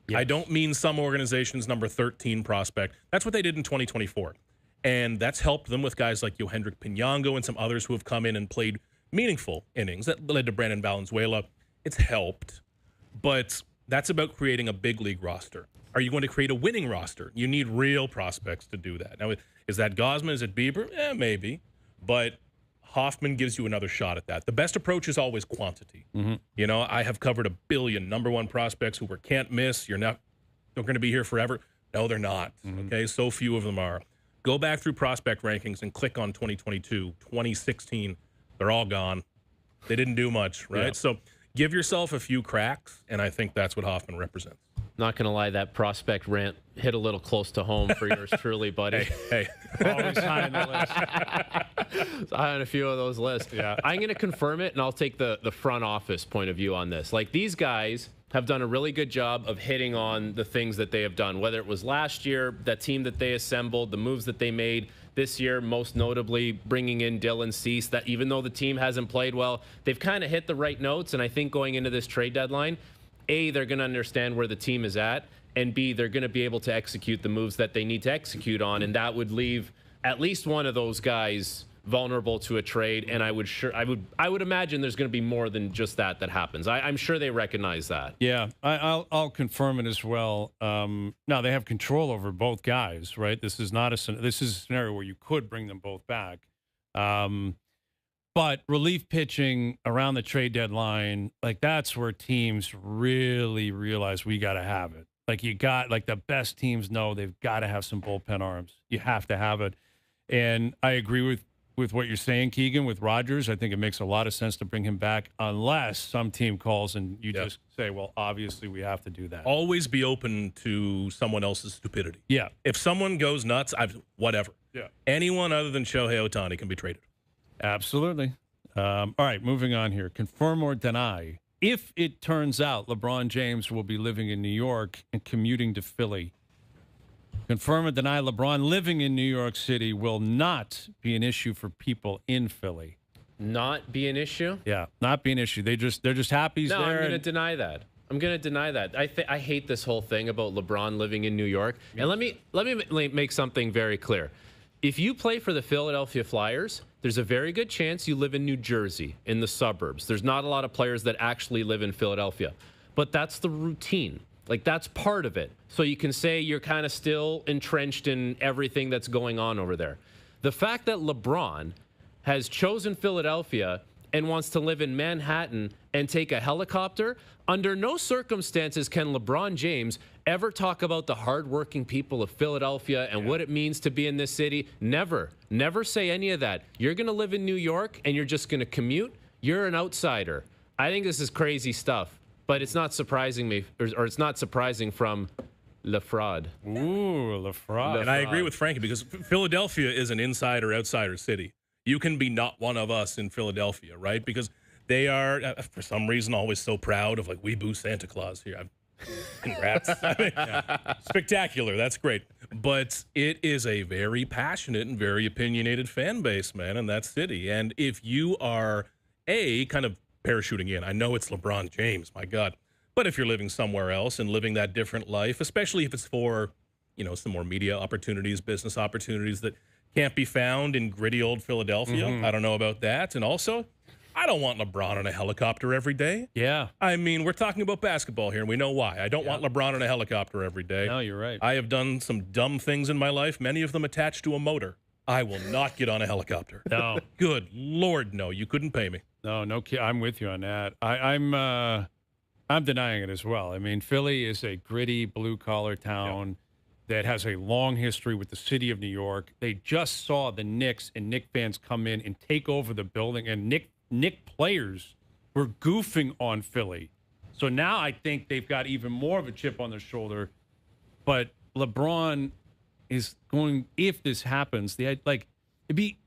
Yes. I don't mean some organization's number 13 prospect. That's what they did in 2024. And that's helped them with guys like Yohendrick Pinango and some others who have come in and played meaningful innings. That led to Brandon Valenzuela. It's helped. But that's about creating a big league roster. Are you going to create a winning roster? You need real prospects to do that. Now, is that Gosman? Is it Bieber? Maybe. But Hoffman gives you another shot at that. The best approach is always quantity. Mm-hmm. You know, I have covered 1 billion number one prospects who were can't miss. They're going to be here forever. No, they're not. Mm-hmm. Okay, so few of them are. Go back through prospect rankings and click on 2022, 2016. They're all gone. They didn't do much, right? Yeah. So give yourself a few cracks, and I think that's what Hoffman represents. Not going to lie, that prospect rant hit a little close to home for yours truly, buddy. Hey. Always high on the list. I had a few of those lists. Yeah. I'm going to confirm it, and I'll take the front office point of view on this. Like, these guys have done a really good job of hitting on the things that they have done, whether it was last year, that team that they assembled, the moves that they made this year, most notably bringing in Dylan Cease, that even though the team hasn't played well, they've kind of hit the right notes. And I think going into this trade deadline, A, they're going to understand where the team is at, and B, they're going to be able to execute the moves that they need to execute on, and that would leave at least one of those guys vulnerable to a trade. And I would imagine there's going to be more than just that happens. I'm sure they recognize that. Yeah, I'll confirm it as well. Now they have control over both guys, right? This is a scenario where you could bring them both back. But relief pitching around the trade deadline, like that's where teams really realize we got to have it. Like the best teams know they've got to have some bullpen arms. You have to have it. And I agree with what you're saying, Keegan, with Rogers. I think it makes a lot of sense to bring him back unless some team calls and you just say, well, obviously we have to do that. Always be open to someone else's stupidity. Yeah. If someone goes nuts, whatever. Yeah. Anyone other than Shohei Ohtani can be traded. Absolutely. All right, moving on here. Confirm or deny. If it turns out LeBron James will be living in New York and commuting to Philly, confirm or deny LeBron living in New York City will not be an issue for people in Philly. Not be an issue? Yeah, not be an issue. They're just happy he's there. I'm going to deny that. I'm going to deny that. I hate this whole thing about LeBron living in New York. And let me make something very clear. If you play for the Philadelphia Flyers, there's a very good chance you live in New Jersey, in the suburbs. There's not a lot of players that actually live in Philadelphia. But that's the routine. Like, that's part of it. So you can say you're kind of still entrenched in everything that's going on over there. The fact that LeBron has chosen Philadelphia and wants to live in Manhattan and take a helicopter, under no circumstances can LeBron James ever talk about the hardworking people of Philadelphia and what it means to be in this city. Never say any of that. You're going to live in New York and you're just going to commute. You're an outsider. I think this is crazy stuff, but it's not surprising me, or it's not surprising from LaFraud. Ooh, LaFraud. And I agree with Frankie because Philadelphia is an insider-outsider city. You can be not one of us in Philadelphia, right? Because they are, for some reason, always so proud of, like, we boo Santa Claus here. Congrats. Spectacular. That's great. But it is a very passionate and very opinionated fan base, man, in that city. And if you are kind of parachuting in. I know it's LeBron James, my God. But if you're living somewhere else and living that different life, especially if it's for, some more media opportunities, business opportunities that can't be found in gritty old Philadelphia. I don't know about that. And also, I don't want LeBron on a helicopter every day. Yeah. I mean, we're talking about basketball here, and we know why. I don't want LeBron on a helicopter every day. No, you're right. I have done some dumb things in my life, many of them attached to a motor. I will not get on a helicopter. No. Good Lord, no. You couldn't pay me. No, I'm with you on that. I'm denying it as well. I mean, Philly is a gritty blue-collar town that has a long history with the city of New York. They just saw the Knicks and Knicks fans come in and take over the building, and Knicks players were goofing on Philly. So now I think they've got even more of a chip on their shoulder. But LeBron is going, if this happens, it'd be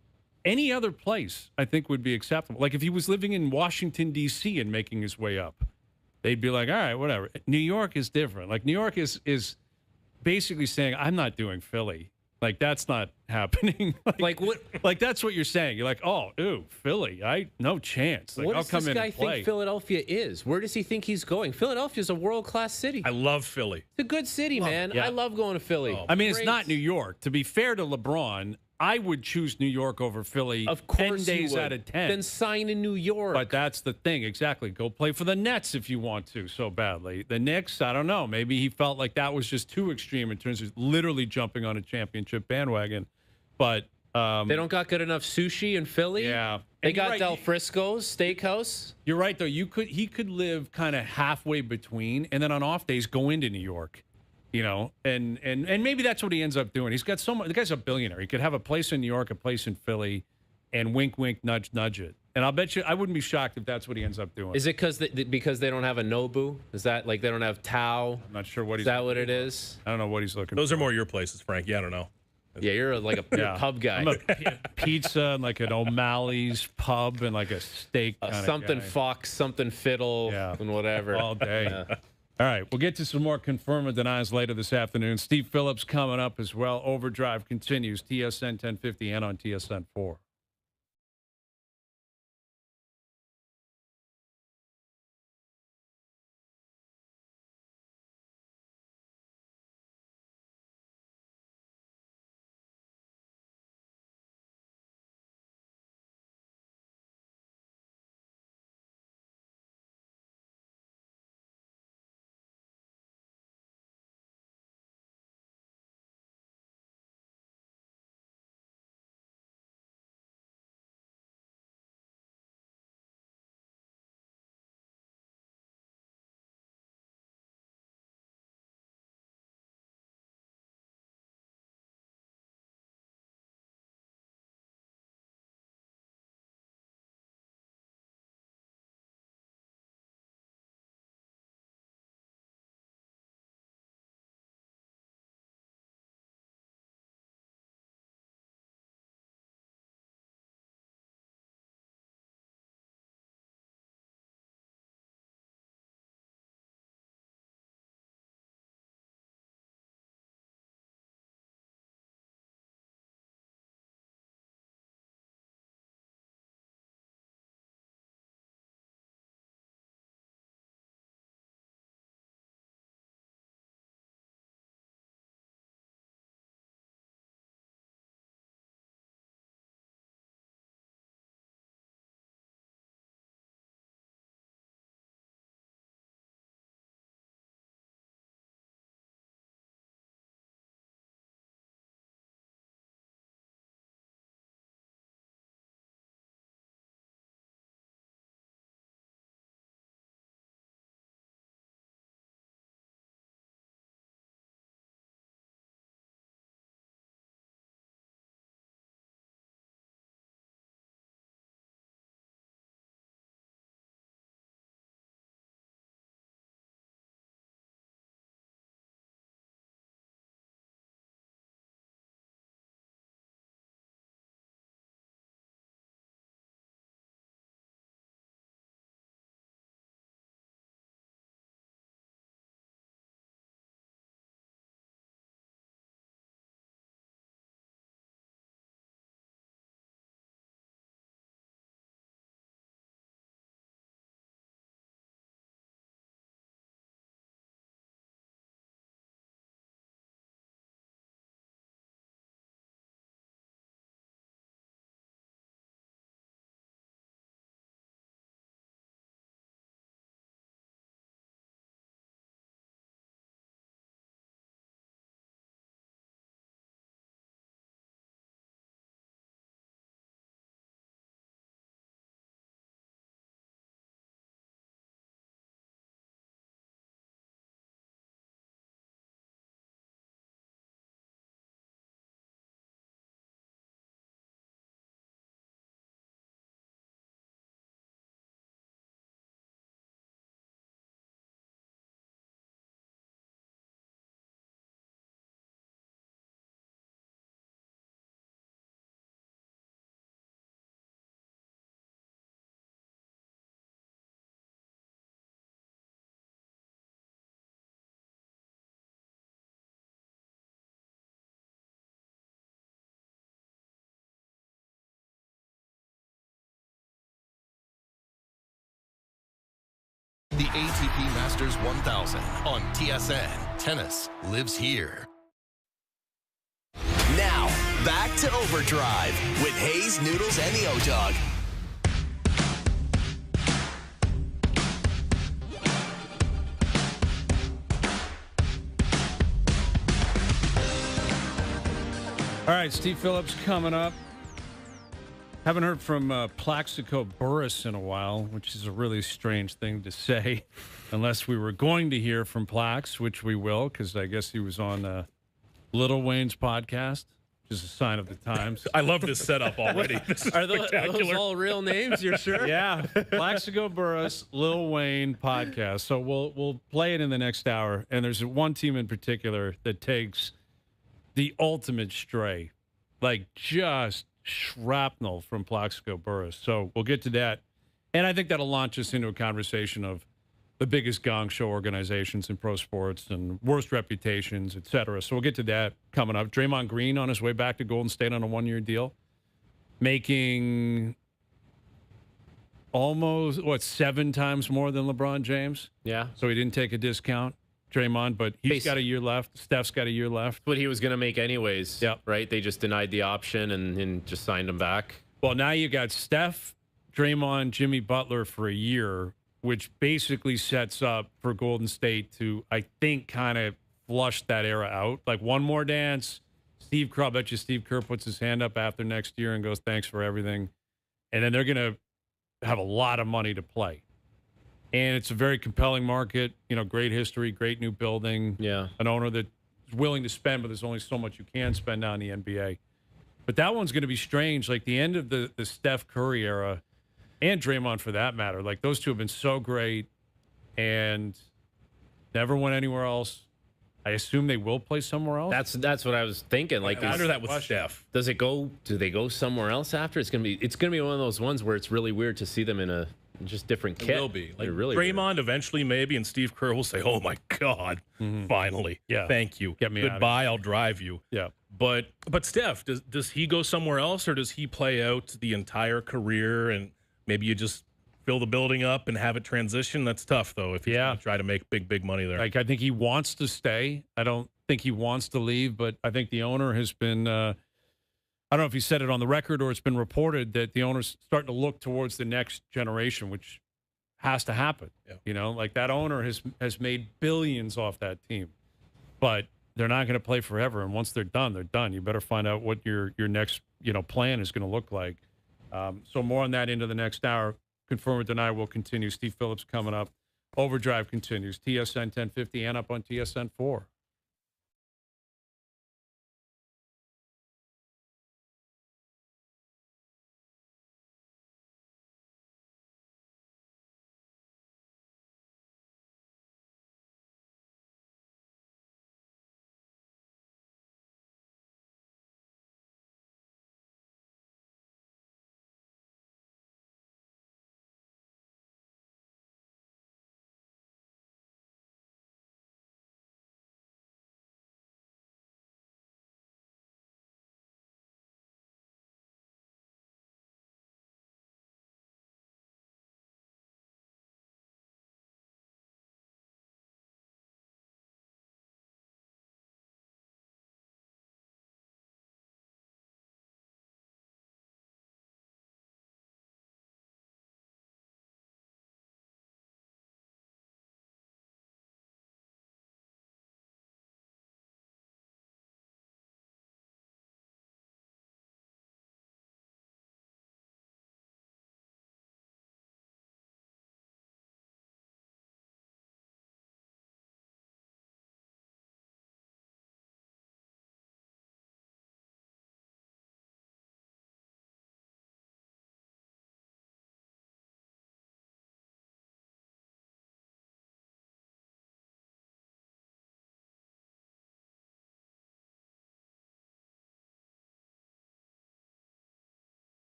any other place I think would be acceptable. Like if he was living in Washington, D.C. and making his way up, they'd be like, all right, whatever. New York is different. Like New York is basically saying, I'm not doing Philly. Like that's not happening. Like what? Like that's what you're saying. You're like, oh, Philly. No chance. Like What I'll does come this in guy and play. think Philadelphia is? Where does he think he's going? Philadelphia is a world-class city. I love Philly. It's a good city, man. yeah. I love going to Philly. I mean, it's Great. not New York. To be fair to LeBron, I would choose New York over Philly Of course 10 you days would. out of 10. Then sign in New York. But that's the thing. Exactly. Go play for the Nets if you want to so badly. The Knicks, I don't know. Maybe he felt like that was just too extreme in terms of literally jumping on a championship bandwagon. But they don't got good enough sushi in Philly. Yeah. They And you're got right. Del Frisco's Steakhouse. You're right, though. He could live kind of halfway between, and then on off days go into New York. And maybe that's what he ends up doing. He's got so much. The guy's a billionaire. He could have a place in New York, a place in Philly, and wink, wink, nudge, nudge it. And I'll bet you, I wouldn't be shocked if that's what he ends up doing. Is it because they don't have a Nobu? Is that like they don't have Tao? I'm not sure what he's. Is that what it is? I don't know what he's looking Those for. are more your places, Frankie. I don't know. Yeah, you're like a pub guy. I'm a pizza and like an O'Malley's pub and like a steak kind Something of guy. Fox, something Fiddle, and whatever. All day. All right, we'll get to some more confirm or denies later this afternoon. Steve Phillips coming up as well. Overdrive continues, TSN 1050 and on TSN 4. The ATP Masters 1000 on TSN. Tennis lives here. Now, back to OverDrive with Hayes, Noodles, and the O-Dog. All right, Steve Phillips coming up. Haven't heard from Plaxico Burress in a while, which is a really strange thing to say, unless we were going to hear from Plax, which we will, because I guess he was on Little Wayne's podcast, which is a sign of the times. I love this setup already. This is Are spectacular. those all real names? You're sure? Yeah, Plaxico Burress, Lil Wayne podcast. So we'll play it in the next hour. And there's one team in particular that takes the ultimate stray, like just shrapnel from Plaxico Burress. So we'll get to that. And I think that'll launch us into a conversation of the biggest gong show organizations in pro sports and worst reputations, et cetera. So we'll get to that coming up. Draymond Green on his way back to Golden State on a one-year deal, making almost, 7 times more than LeBron James? Yeah. So he didn't take a discount, Draymond, but he's got a year left. Steph's got a year left. What he was going to make anyways, Yep. right? They just denied the option and just signed him back. Well, now you got Steph, Draymond, Jimmy Butler for a year, which basically sets up for Golden State to, I think, kind of flush that era out. Like one more dance. Steve Kerr, I bet you Steve Kerr puts his hand up after next year and goes, thanks for everything. And then they're going to have a lot of money to play. And it's a very compelling market, great history, great new building. Yeah. An owner that's willing to spend, but there's only so much you can spend now in the NBA. But that one's going to be strange. Like the end of the Steph Curry era, and Draymond for that matter, like those two have been so great and never went anywhere else. I assume they will play somewhere else. That's what I was thinking. Like, I wonder that with Steph. Do they go somewhere else after? It's gonna be one of those ones where it's really weird to see them in a just different kit. It will be. Like really Draymond eventually maybe, and Steve Kerr will say, oh my God, finally. Yeah. Thank you. Get me out of Goodbye, I'll drive you. Yeah. But Steph, does he go somewhere else, or does he play out the entire career and maybe you just fill the building up and have it transition? That's tough, though, if he's going to try to make big money there. Like, I think he wants to stay. I don't think he wants to leave, but I think the owner has been I don't know if he said it on the record or it's been reported that the owner's starting to look towards the next generation, which has to happen. Yeah. Like that owner has made billions off that team, but they're not going to play forever. And once they're done, they're done. You better find out what your next plan is going to look like. So more on that into the next hour. Confirm or deny will continue. Steve Phillips coming up. OverDrive continues. TSN 1050 and up on TSN 4.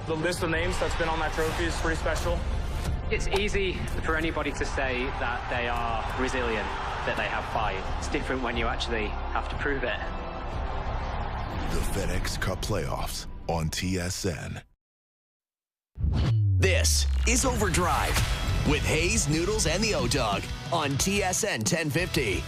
The list of names that's been on that trophy is pretty special. It's easy for anybody to say that they are resilient, that they have fight. It's different when you actually have to prove it. The FedEx Cup Playoffs on TSN. This is OverDrive with Hayes, Noodles, and the O-Dog on TSN 1050.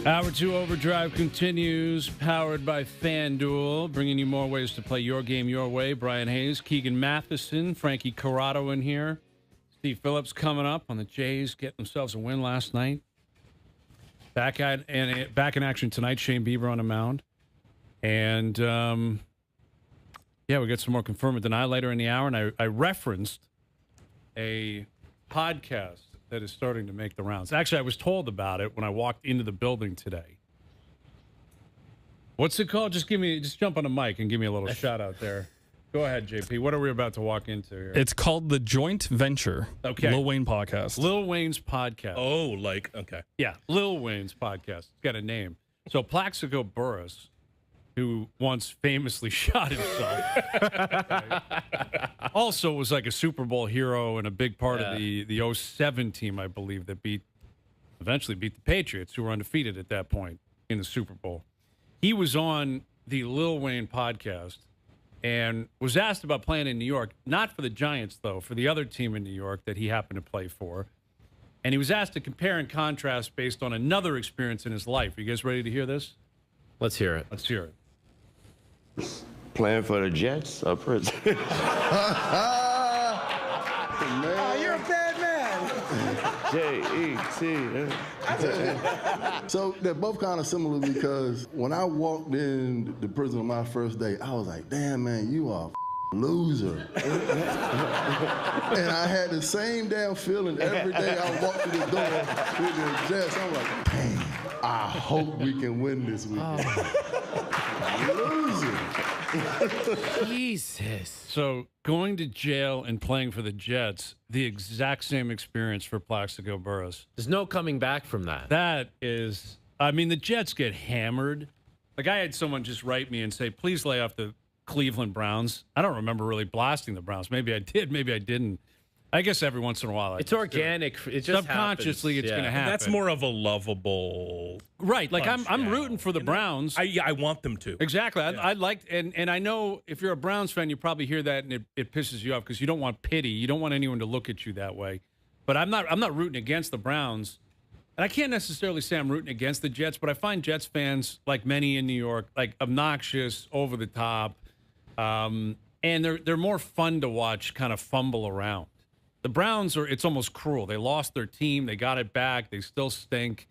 Hour 2 OverDrive continues, powered by FanDuel, bringing you more ways to play your game your way. Brian Hayes, Keegan Matheson, Frankie Corrado in here. Steve Phillips coming up on the Jays, getting themselves a win last night. Back in action tonight, Shane Bieber on the mound. And, we got some more confirm or deny later in the hour. And I referenced a podcast that is starting to make the rounds. Actually, I was told about it when I walked into the building today. What's it called? Just jump on the mic and give me a little shout out there. Go ahead, JP. What are we about to walk into here? It's called The Joint Venture. Okay. Lil Wayne Podcast. Lil Wayne's Podcast. Oh, okay. Yeah, Lil Wayne's Podcast. It's got a name. So Plaxico Burress, who once famously shot himself, also was like a Super Bowl hero and a big part of the 07 team, I believe, that eventually beat the Patriots, who were undefeated at that point in the Super Bowl. He was on the Lil Wayne Podcast and was asked about playing in New York, not for the Giants, though, for the other team in New York that he happened to play for. And he was asked to compare and contrast based on another experience in his life. Are you guys ready to hear this? Let's hear it. Let's hear it. Playing for the Jets or prison? You're a bad man. J-E-T. So they're both kind of similar because when I walked in the prison on my first day, I was like, damn, man, you are a loser. And I had the same damn feeling every day I walked through the door with the Jets. I'm like, dang, I hope we can win this weekend. Loser. Jesus. So going to jail and playing for the Jets, the exact same experience for Plaxico Burress. There's no coming back from that. That is, I mean, the Jets get hammered. Like, I had someone just write me and say, please lay off the Cleveland Browns. I don't remember really blasting the Browns. Maybe I did, maybe I didn't. I guess every once in a while. It's organic. It just subconsciously happens. It's going to happen. That's more of a lovable, right? Like punch I'm down. rooting for the Browns. I want them to. Exactly. I like, and I know if you're a Browns fan, you probably hear that and it pisses you off because you don't want pity. You don't want anyone to look at you that way. But I'm not rooting against the Browns, and I can't necessarily say I'm rooting against the Jets. But I find Jets fans, like many in New York, like obnoxious, over the top, and they're more fun to watch, kind of fumble around. The Browns it's almost cruel. They lost their team. They got it back. They still stink.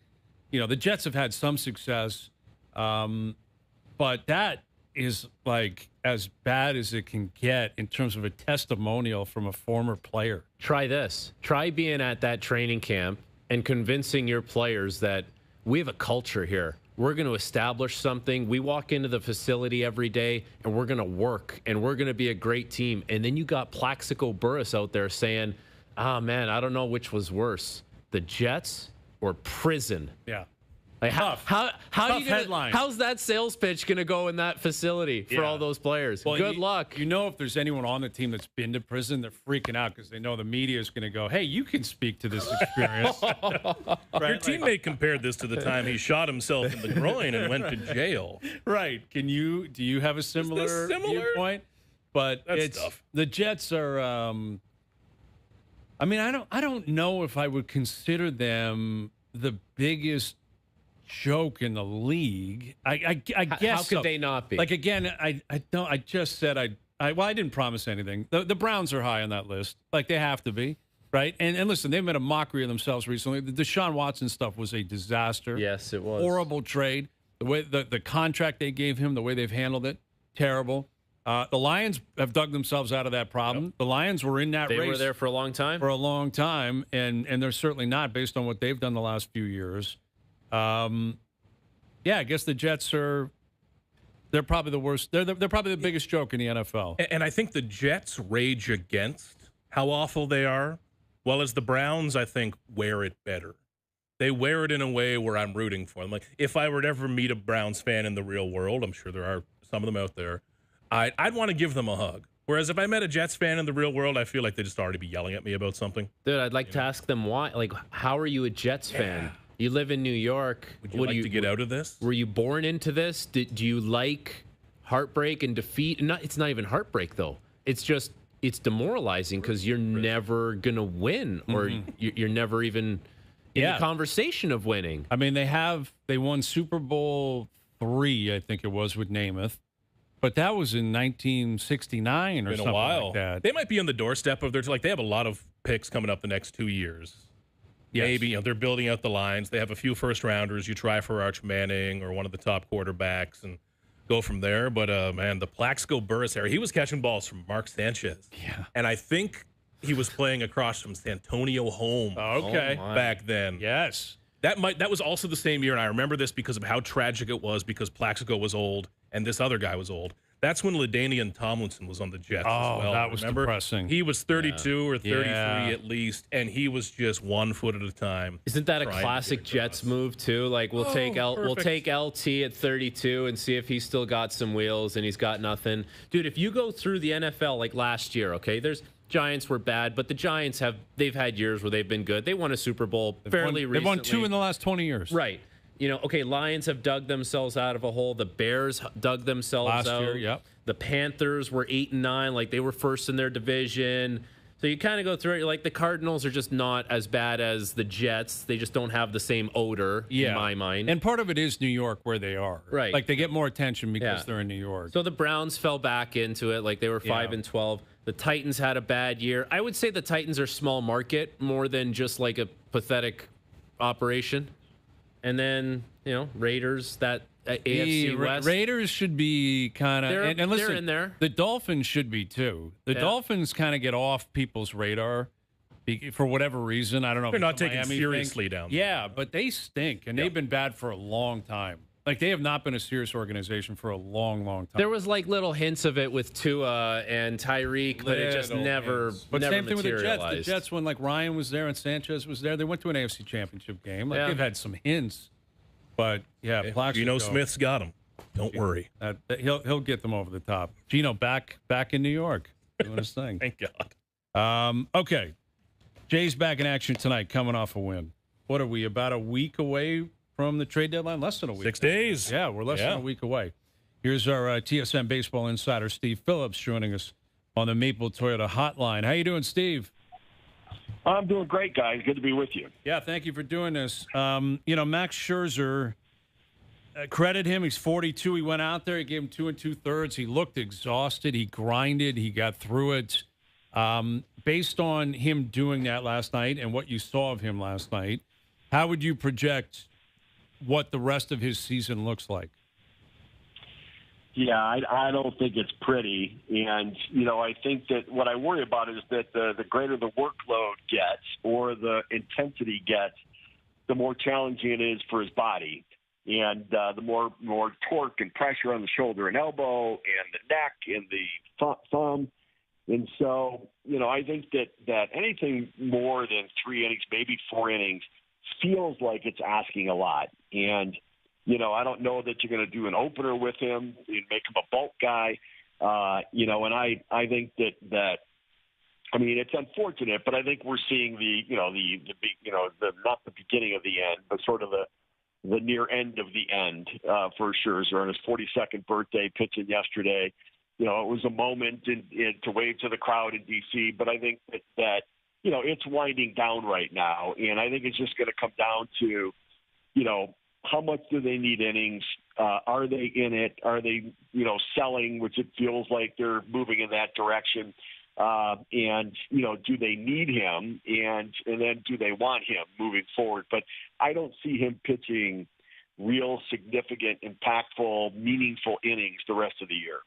You know, the Jets have had some success, but that is like as bad as it can get in terms of a testimonial from a former player. Try this. Try being at that training camp and convincing your players that we have a culture here. We're going to establish something. We walk into the facility every day, and we're going to work, and we're going to be a great team. And then you got Plaxico Burress out there saying, man, I don't know which was worse, the Jets or prison. Yeah. Like how Tough headline. How's that sales pitch going to go in that facility for all those players? Well, Good luck. You know, if there's anyone on the team that's been to prison, they're freaking out because they know the media is going to go, hey, you can speak to this experience. Right? Your teammate compared this to the time he shot himself in the groin and went to jail. Right. Do you have a similar viewpoint? But That's tough. The Jets are, I mean, I don't know if I would consider them the biggest joke in the league. I guess how could they not be? Like, again, I just said I didn't promise anything. The Browns are high on that list. Like, they have to be, right? And listen, they've made a mockery of themselves recently. The Deshaun Watson stuff was a disaster. Yes, it was. Horrible trade. The way the contract they gave him, the way they've handled it, terrible. The Lions have dug themselves out of that problem. Yep. The Lions were in that race. They were there for a long time? For a long time, and they're certainly not based on what they've done the last few years. Yeah, I guess the Jets they're probably the worst. They're probably the biggest joke in the NFL. And I think the Jets rage against how awful they are, while as the Browns, I think, wear it better. They wear it in a way where I'm rooting for them. Like, if I were to ever meet a Browns fan in the real world, I'm sure there are some of them out there, I'd want to give them a hug. Whereas if I met a Jets fan in the real world, I feel like they'd just already be yelling at me about something. Dude, I'd like to ask them why. Like, how are you a Jets fan? You live in New York. Would you like to get out of this? Were you born into this? Do you like heartbreak and defeat? It's not even heartbreak, though. It's just, it's demoralizing because you're never going to win, or you're never even in the conversation of winning. I mean, they won Super Bowl III, I think it was, with Namath. But that was in 1969 or Been something a while. like that. They might be on the doorstep of they have a lot of picks coming up the next 2 years. Yes. Maybe they're building out the lines. They have a few first rounders. You try for Arch Manning or one of the top quarterbacks and go from there. But man, the Plaxico Burress era, he was catching balls from Mark Sanchez. Yeah, and I think he was playing across from Santonio Holmes. Okay, back then. Yes, that was also the same year, and I remember this because of how tragic it was. Because Plaxico was old and this other guy was old. That's when LaDainian Tomlinson was on the Jets as well. That was depressing. He was 32 or 33 at least, and he was just 1 foot at a time. Isn't that a classic Jets move too? Like we'll take LT at 32 and see if he's still got some wheels, and he's got nothing. Dude, if you go through the NFL like last year, okay, Giants were bad, but the Giants they've had years where they've been good. They won a Super Bowl recently. They've won 2 in the last 20 years. Right. Lions have dug themselves out of a hole. The Bears dug themselves out. Last year, yep. The Panthers were 8-9, like they were first in their division. So you kind of go through it. You're like, the Cardinals are just not as bad as the Jets. They just don't have the same odor in my mind. And part of it is New York, where they are. Right. Like they get more attention because they're in New York. So the Browns fell back into it. Like they were 5-12. The Titans had a bad year. I would say the Titans are small market more than just like a pathetic operation. And then, Raiders, that AFC West. Raiders should be kind of, and listen, they're in there. The Dolphins should be too. The Dolphins kind of get off people's radar for whatever reason. I don't know. They're if not it's a taken Miami seriously thing. down there. Yeah, but they stink, and they've been bad for a long time. Like, they have not been a serious organization for a long, long time. There was like little hints of it with Tua and Tyreek, but it just never But never same thing with the Jets. The materialized. Jets, when like Ryan was there and Sanchez was there, they went to an AFC Championship game. Like they've had some hints, but Plaxico, Geno Smith's got him. Don't worry. He'll get them over the top. Geno back in New York doing his thing. Thank God. Okay, Jay's back in action tonight, coming off a win. What are we, about a week away from the trade deadline? Less than a week. 6 days. Yeah, we're less than a week away. Here's our TSN baseball insider, Steve Phillips, joining us on the Maple Toyota hotline. How you doing, Steve? I'm doing great, guys. Good to be with you. Yeah, thank you for doing this. Max Scherzer, credit him. He's 42. He went out there. He gave him 2 2/3. He looked exhausted. He grinded. He got through it. Based on him doing that last night and what you saw of him last night, how would you project what the rest of his season looks like? Yeah, I don't think it's pretty. And, I think that what I worry about is that the greater the workload gets or the intensity gets, the more challenging it is for his body. And the more torque and pressure on the shoulder and elbow and the neck and the thumb. And so, I think that anything more than 3 innings, maybe 4 innings, feels like it's asking a lot. And, I don't know that you're going to do an opener with him and make him a bulk guy. And I think that it's unfortunate, but I think we're seeing the not the beginning of the end, but sort of the near end of the end for Scherzer on his 42nd birthday, pitching yesterday. It was a moment to wave to the crowd in D.C., but I think that it's winding down right now, and I think it's just going to come down to, how much do they need innings? Are they in it? Are they, selling, which it feels like they're moving in that direction? And, do they need him? And then do they want him moving forward? But I don't see him pitching real significant, impactful, meaningful innings the rest of the year.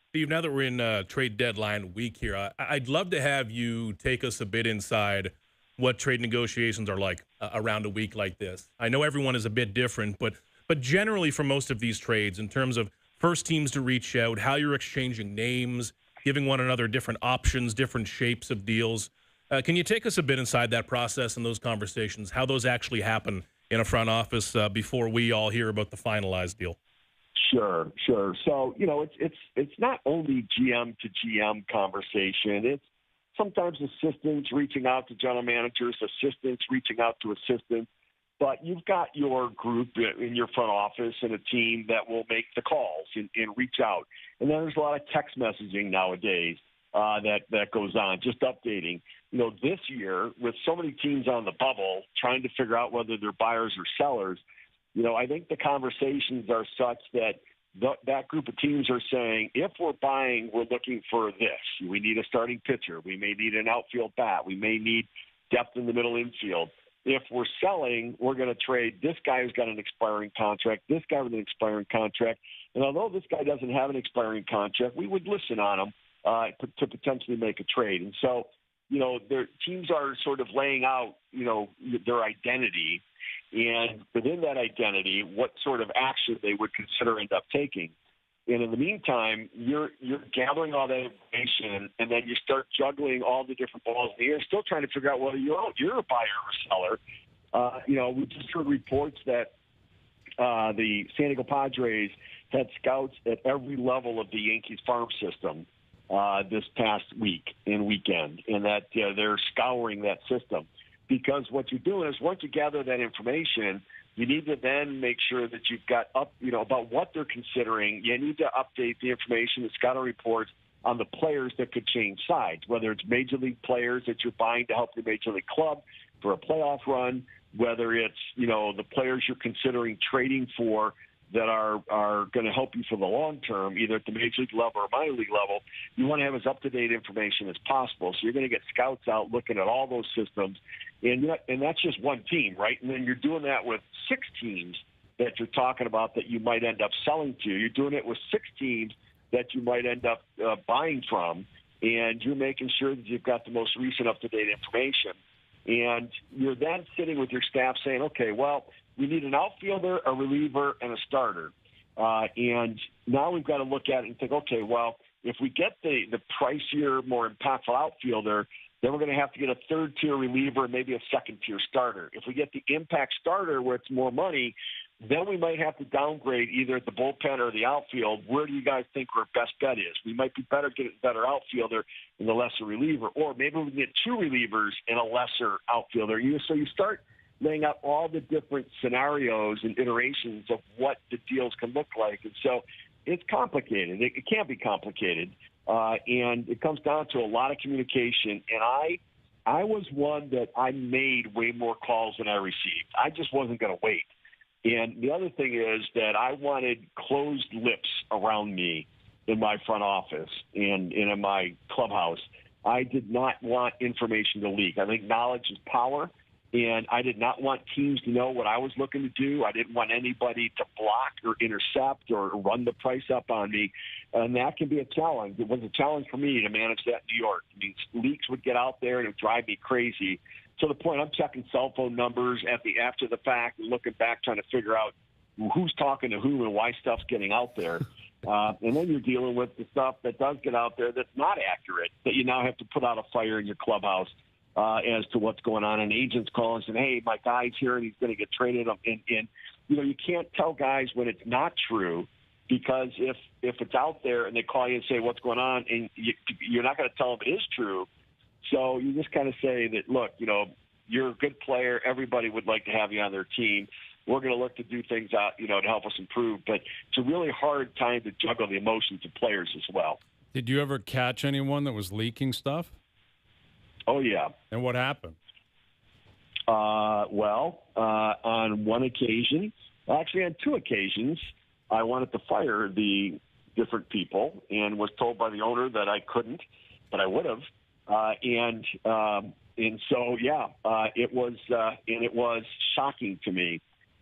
Steve, now that we're in trade deadline week here, I'd love to have you take us a bit inside what trade negotiations are like around a week like this. I know everyone is a bit different, but But generally, for most of these trades, in terms of first teams to reach out, how you're exchanging names, giving one another different options, different shapes of deals, can you take us a bit inside that process and those conversations, how those actually happen in a front office before we all hear about the finalized deal? Sure. So, it's not only GM to GM conversation. It's sometimes assistants reaching out to general managers, assistants reaching out to assistants. But you've got your group in your front office and a team that will make the calls and reach out. And then there's a lot of text messaging nowadays that goes on, just updating. This year, with so many teams on the bubble trying to figure out whether they're buyers or sellers, I think the conversations are such that that group of teams are saying, if we're buying, we're looking for this. We need a starting pitcher. We may need an outfield bat. We may need depth in the middle infield. If we're selling, we're going to trade this guy who's got an expiring contract, this guy with an expiring contract. And although this guy doesn't have an expiring contract, we would listen on him to potentially make a trade. And so, their teams are sort of laying out, their identity. And within that identity, what sort of action they would consider end up taking. And in the meantime, you're gathering all that information, and then you start juggling all the different balls in the air, still trying to figure out whether you're a buyer or a seller. We just heard reports that the San Diego Padres had scouts at every level of the Yankees farm system this past week and weekend, and that they're scouring that system. Because what you're doing is once you gather that information, you need to then make sure that you've got about what they're considering. You need to update the information, the scouting reports on the players that could change sides, whether it's major league players that you're buying to help your major league club for a playoff run, whether it's, the players you're considering trading for that are going to help you for the long term, either at the major league level or minor league level. You want to have as up-to-date information as possible. So you're going to get scouts out looking at all those systems. And that's just one team, right? And then you're doing that with 6 teams that you're talking about that you might end up selling to. You're doing it with 6 teams that you might end up buying from. And you're making sure that you've got the most recent up-to-date information. And you're then sitting with your staff saying, okay, well, we need an outfielder, a reliever, and a starter. And now we've got to look at it and think, okay, well, if we get the pricier, more impactful outfielder, then we're going to have to get a third-tier reliever and maybe a second-tier starter. If we get the impact starter where it's more money, then we might have to downgrade either the bullpen or the outfield. Where do you guys think our best bet is? We might be better getting a better outfielder and a lesser reliever, or maybe we can get 2 relievers and a lesser outfielder. So you start laying out all the different scenarios and iterations of what the deals can look like. And so it's complicated. It can be complicated. And it comes down to a lot of communication. And I was one that I made way more calls than I received. I just wasn't going to wait. And the other thing is that I wanted closed lips around me in my front office and in my clubhouse. I did not want information to leak. I think knowledge is power. And I did not want teams to know what I was looking to do. I didn't want anybody to block or intercept or run the price up on me. And that can be a challenge. It was a challenge for me to manage that in New York. I mean, leaks would get out there and it would drive me crazy. To the point I'm checking cell phone numbers after the fact and looking back trying to figure out who's talking to who and why stuff's getting out there. And then you're dealing with the stuff that does get out there that's not accurate, that you now have to put out a fire in your clubhouse. As to what's going on, and agents call and say, hey, my guy's here and he's going to get traded. And you can't tell guys when it's not true, because if it's out there and they call you and say what's going on, and you're not going to tell them it is true. So you just kind of say that, look, you're a good player. Everybody would like to have you on their team. We're going to look to do things out, to help us improve. But it's a really hard time to juggle the emotions of players as well. Did you ever catch anyone that was leaking stuff? Oh, yeah. And what happened? On one occasion, actually on 2 occasions, I wanted to fire the different people and was told by the owner that I couldn't, but I would have. It was shocking to me.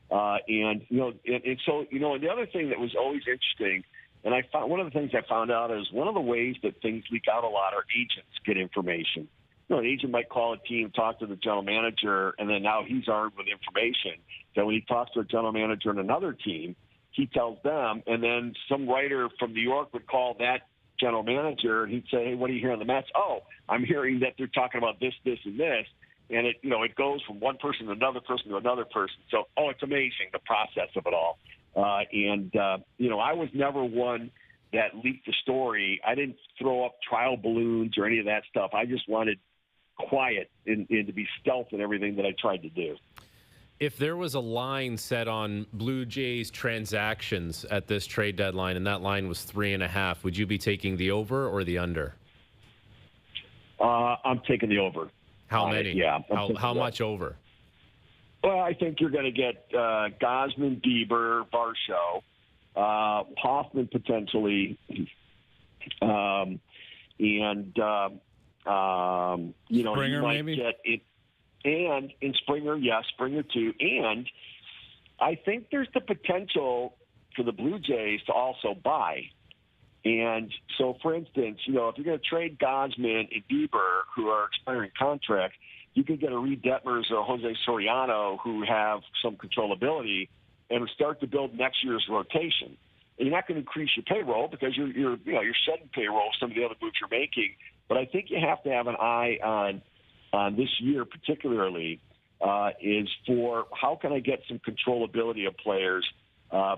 And the other thing that was always interesting, and one of the things I found out is one of the ways that things leak out a lot are agents get information. an agent might call a team, talk to the general manager, and then now he's armed with information that when he talks to a general manager in another team, he tells them, and then some writer from New York would call that general manager, and he'd say, hey, what do you hear on the Mets? Oh, I'm hearing that they're talking about this, this, and this. And it goes from one person to another person to another person. So, it's amazing, the process of it all. I was never one that leaked the story. I didn't throw up trial balloons or any of that stuff. I just wanted quiet and to be stealth in everything that I tried to do. If there was a line set on Blue Jays transactions at this trade deadline, and that line was 3.5, would you be taking the over or the under? I'm taking the over. How many? Yeah. How much over? Well, I think you're going to get Gausman, Bieber, Varsho, Hoffman potentially, and Springer, you might maybe? get it. And in Springer, yes, Springer too. And I think there's the potential for the Blue Jays to also buy. And so, for instance, if you're going to trade Gausman and Bieber, who are expiring contracts, you could get a Reed Detmers or Jose Soriano who have some controllability and start to build next year's rotation. And you're not going to increase your payroll because you're shedding payroll some of the other moves you're making. But I think you have to have an eye on this year particularly is for how can I get some controllability of players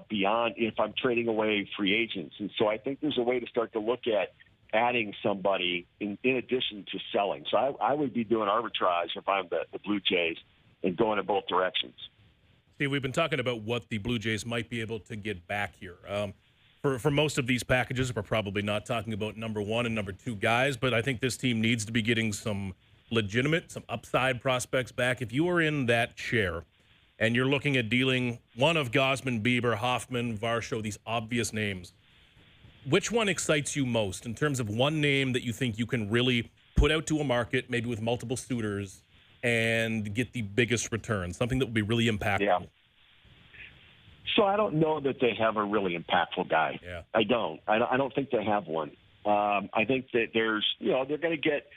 beyond if I'm trading away free agents. And so I think there's a way to start to look at adding somebody in addition to selling. So I would be doing arbitrage if I'm the Blue Jays and going in both directions. See, we've been talking about what the Blue Jays might be able to get back here. For most of these packages, we're probably not talking about number one and number two guys, but I think this team needs to be getting some legitimate, some upside prospects back. If you are in that chair and you're looking at dealing one of Gausman, Bieber, Hoffman, Varsho, these obvious names, which one excites you most in terms of one name that you think you can really put out to a market, maybe with multiple suitors, and get the biggest return, something that would be really impactful? Yeah. So I don't know that they have a really impactful guy. Yeah. I don't think they have one. I think that they're going to get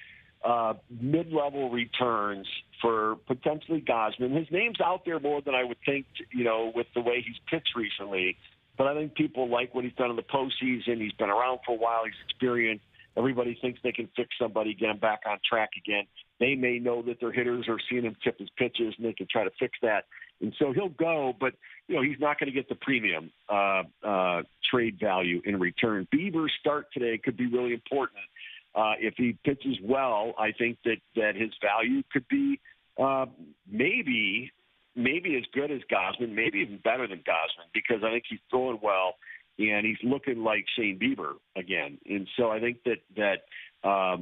mid-level returns for potentially Gausman. His name's out there more than I would think, with the way he's pitched recently. But I think people like what he's done in the postseason. He's been around for a while. He's experienced. Everybody thinks they can fix somebody, get him back on track again. They may know that their hitters are seeing him tip his pitches, and they can try to fix that. And so he'll go, but he's not going to get the premium trade value in return. Bieber's start today could be really important. If he pitches well, I think that his value could be maybe as good as Gausman, maybe even better than Gausman, because I think he's throwing well and he's looking like Shane Bieber again. And so I think that I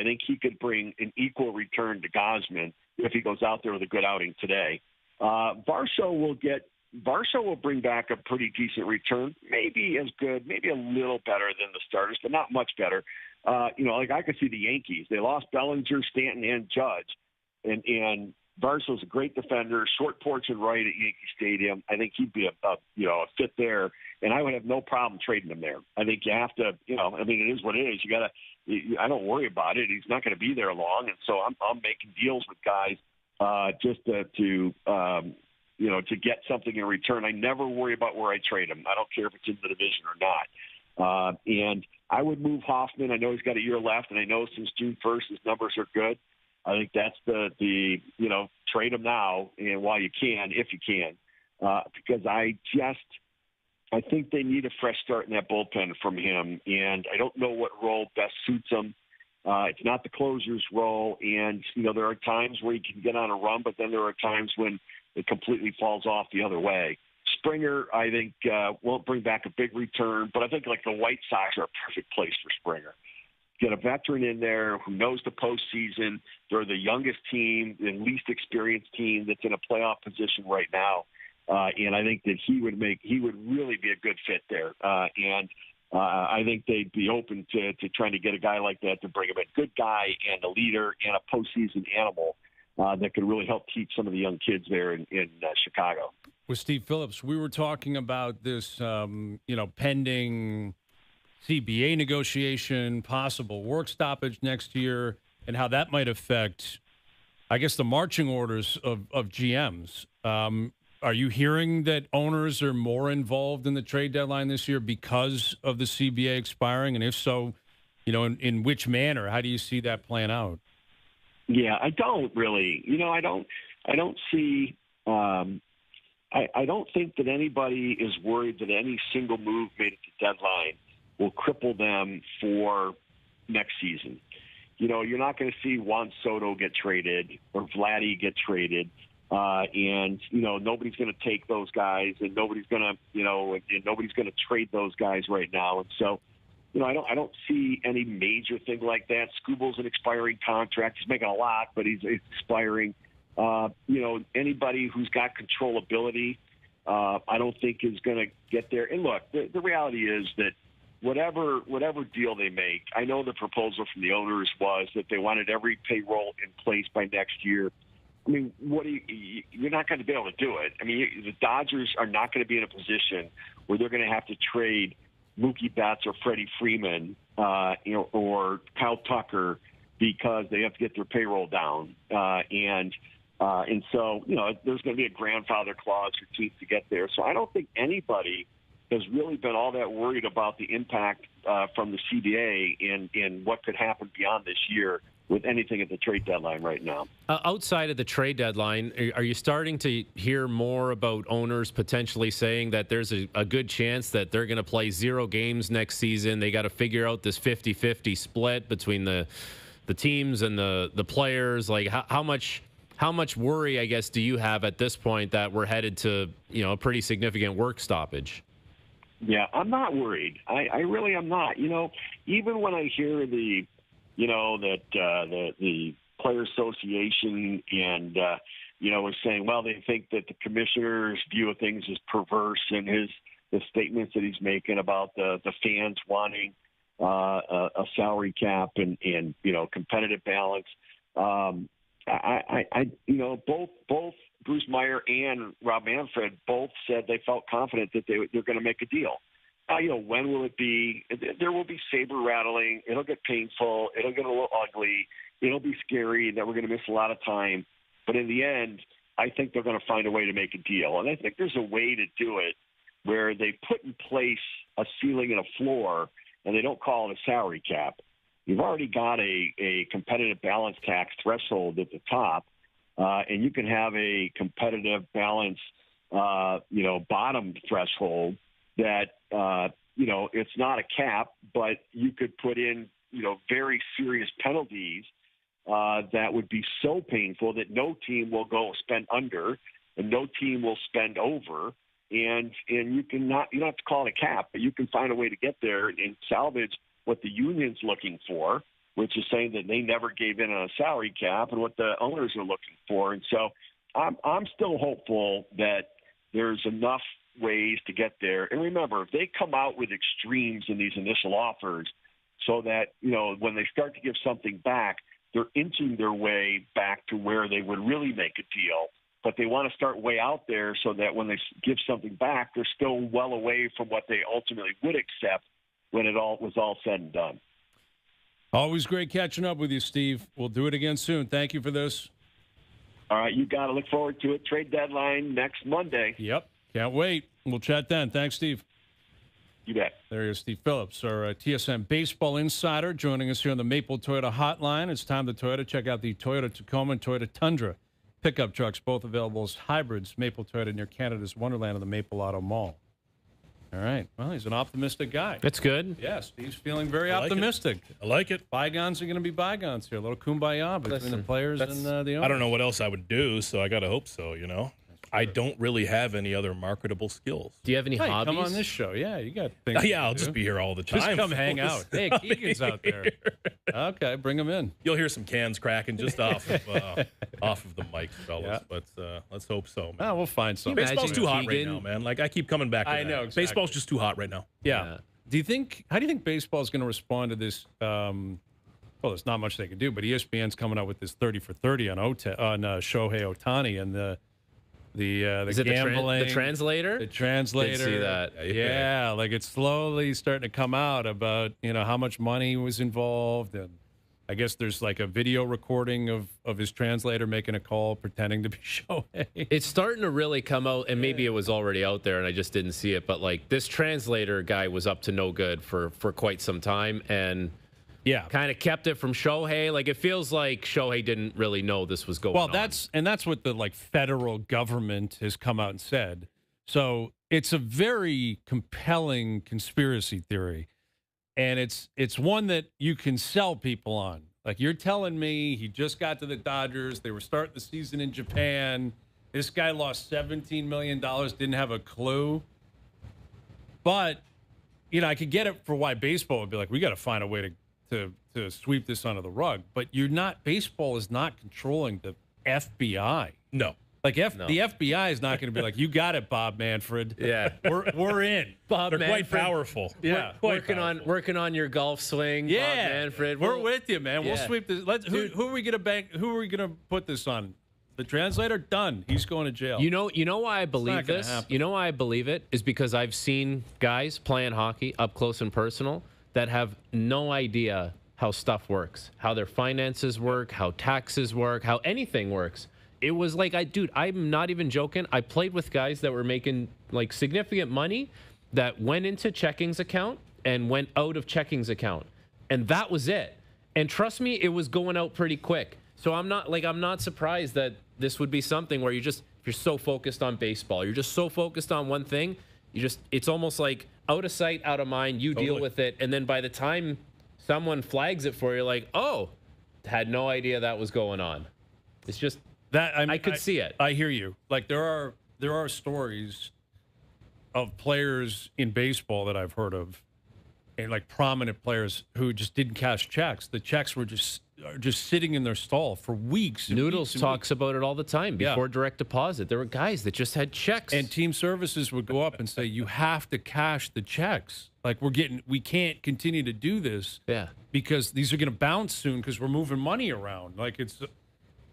think he could bring an equal return to Gausman if he goes out there with a good outing today. Varsho will bring back a pretty decent return, maybe as good, maybe a little better than the starters, but not much better. I could see the Yankees. They lost Bellinger, Stanton, and Judge, and Varsho's a great defender, short porch and right at Yankee Stadium. I think he'd be a fit there, and I would have no problem trading him there. I think you have to, it is what it is. I don't worry about it. He's not going to be there long, and so I'm making deals with guys just to get something in return. I never worry about where I trade him. I don't care if it's in the division or not. And I would move Hoffman. I know he's got a year left, and I know since June 1st his numbers are good. I think that's the trade him now and while you can, if you can, because I think they need a fresh start in that bullpen from him, and I don't know what role best suits him. It's not the closer's role, and there are times where he can get on a run, but then there are times when it completely falls off the other way. Springer, I think, won't bring back a big return, but I think like the White Sox are a perfect place for Springer. Get a veteran in there who knows the postseason. They're the youngest team, the least experienced team that's in a playoff position right now, and I think that he would really be a good fit there. I think they'd be open to trying to get a guy like that to bring him in. Good guy and a leader and a postseason animal that could really help teach some of the young kids there in Chicago. With Steve Phillips, we were talking about this, pending CBA negotiation, possible work stoppage next year. and how that might affect, I guess, the marching orders of GMs. Are you hearing that owners are more involved in the trade deadline this year because of the CBA expiring? And if so, in which manner? How do you see that playing out? Yeah, I don't really. I don't see. I don't think that anybody is worried that any single move made at the deadline will cripple them for next season. You're not going to see Juan Soto get traded or Vladdy get traded. And nobody's going to take those guys, and nobody's going to trade those guys right now. And so, I don't see any major thing like that. Scubal's an expiring contract. He's making a lot, but he's expiring. Anybody who's got controllability, I don't think is going to get there. And look, the reality is that whatever deal they make, I know the proposal from the owners was that they wanted every payroll in place by next year. I mean, you're not going to be able to do it. I mean, the Dodgers are not going to be in a position where they're going to have to trade Mookie Betts or Freddie Freeman, or Kyle Tucker because they have to get their payroll down. And so, there's going to be a grandfather clause for teams to get there. So I don't think anybody has really been all that worried about the impact from the CBA and what could happen beyond this year with anything at the trade deadline right now. Outside of the trade deadline, are you starting to hear more about owners potentially saying that there's a good chance that they're going to play 0 games next season? They got to figure out this 50-50 split between the teams and the players. Like how much worry, I guess, do you have at this point that we're headed to, a pretty significant work stoppage? Yeah, I'm not worried. I really am not. Even when I hear the Player Association and, is saying, well, they think that the commissioner's view of things is perverse and the statements that he's making about the fans wanting a salary cap and competitive balance. Both Bruce Meyer and Rob Manfred both said they felt confident that they're going to make a deal. When will it be? There will be saber rattling. It'll get painful. It'll get a little ugly. It'll be scary that we're going to miss a lot of time. But in the end, I think they're going to find a way to make a deal. And I think there's a way to do it where they put in place a ceiling and a floor, and they don't call it a salary cap. You've already got a competitive balance tax threshold at the top, and you can have a competitive balance, bottom threshold that, it's not a cap, but you could put in, very serious penalties that would be so painful that no team will go spend under and no team will spend over. And you don't have to call it a cap, but you can find a way to get there and salvage what the union's looking for, which is saying that they never gave in on a salary cap, and what the owners are looking for. And so I'm still hopeful that there's enough ways to get there. And remember, if they come out with extremes in these initial offers so that, when they start to give something back, they're inching their way back to where they would really make a deal. But they want to start way out there so that when they give something back, they're still well away from what they ultimately would accept when it all was all said and done. Always great catching up with you, Steve. We'll do it again soon. Thank you for this. All right, you got to look forward to it. Trade deadline next Monday. Yep. Can't wait. We'll chat then. Thanks, Steve. You bet. There is Steve Phillips, our TSN baseball insider, joining us here on the Maple Toyota Hotline. It's time to Toyota. Check out the Toyota Tacoma and Toyota Tundra pickup trucks, both available as hybrids. Maple Toyota near Canada's Wonderland of the Maple Auto Mall. All right. Well, he's an optimistic guy. That's good. Yeah, Steve's feeling very optimistic. I like it. Bygones are going to be bygones here. A little kumbaya between the players and the owners. I don't know what else I would do, so I got to hope so, I don't really have any other marketable skills. Do you have any hobbies? Come on this show. Yeah, you got things. Yeah, I'll just be here all the time. Just come hang out. Hey, Keegan's out there. Okay, bring him in. You'll hear some cans cracking just off of the mic, fellas. Yeah. But let's hope so, man. Oh, we'll find something. Baseball's too hot right now, man. Like, I keep coming back to that. I know, exactly. Baseball's just too hot right now. Yeah. How do you think baseball's going to respond to this? Well, there's not much they can do, but ESPN's coming out with this 30 for 30 on Shohei Ohtani and the gambling, the translator. The translator. Didn't see that. Yeah, like it's slowly starting to come out about how much money was involved and I guess there's like a video recording of his translator making a call, pretending to be Shohei. It's starting to really come out, and maybe it was already out there and I just didn't see it. But like this translator guy was up to no good for quite some time, and kind of kept it from Shohei. Like it feels like Shohei didn't really know this was going on. Well, that's what the like federal government has come out and said. So it's a very compelling conspiracy theory. And it's one that you can sell people on. Like you're telling me he just got to the Dodgers. They were starting the season in Japan. This guy lost $17 million, didn't have a clue. But, I could get it for why baseball would be like, we got to find a way to sweep this under the rug. But baseball is not controlling the FBI. No. Like the FBI is not going to be like, you got it, Bob Manfred. Yeah, we're in. Bob They're Manfred, quite powerful. Yeah, working on your golf swing. Yeah, Bob Manfred, we're with you, man. We'll sweep this. Who are we gonna bank? Who are we gonna put this on? The translator? Done. He's going to jail. You know why I believe this? Happen. You know why I believe it is because I've seen guys playing hockey up close and personal that have no idea how stuff works, how their finances work, how taxes work, how anything works. It was like, I'm not even joking. I played with guys that were making like significant money that went into checkings account and went out of checkings account. And that was it. And trust me, it was going out pretty quick. So I'm not surprised that this would be something where if you're so focused on baseball, you're just so focused on one thing, it's almost like out of sight, out of mind, you deal with it. And then by the time someone flags it for you, like, oh, had no idea that was going on. It's just, I could see it. I hear you. Like there are stories of players in baseball that I've heard of, and like prominent players who just didn't cash checks. The checks were just sitting in their stall for weeks. Noodles talks about it all the time before direct deposit. There were guys that just had checks, and team services would go up and say, "You have to cash the checks. Like we can't continue to do this. Because these are going to bounce soon because we're moving money around. Like it's."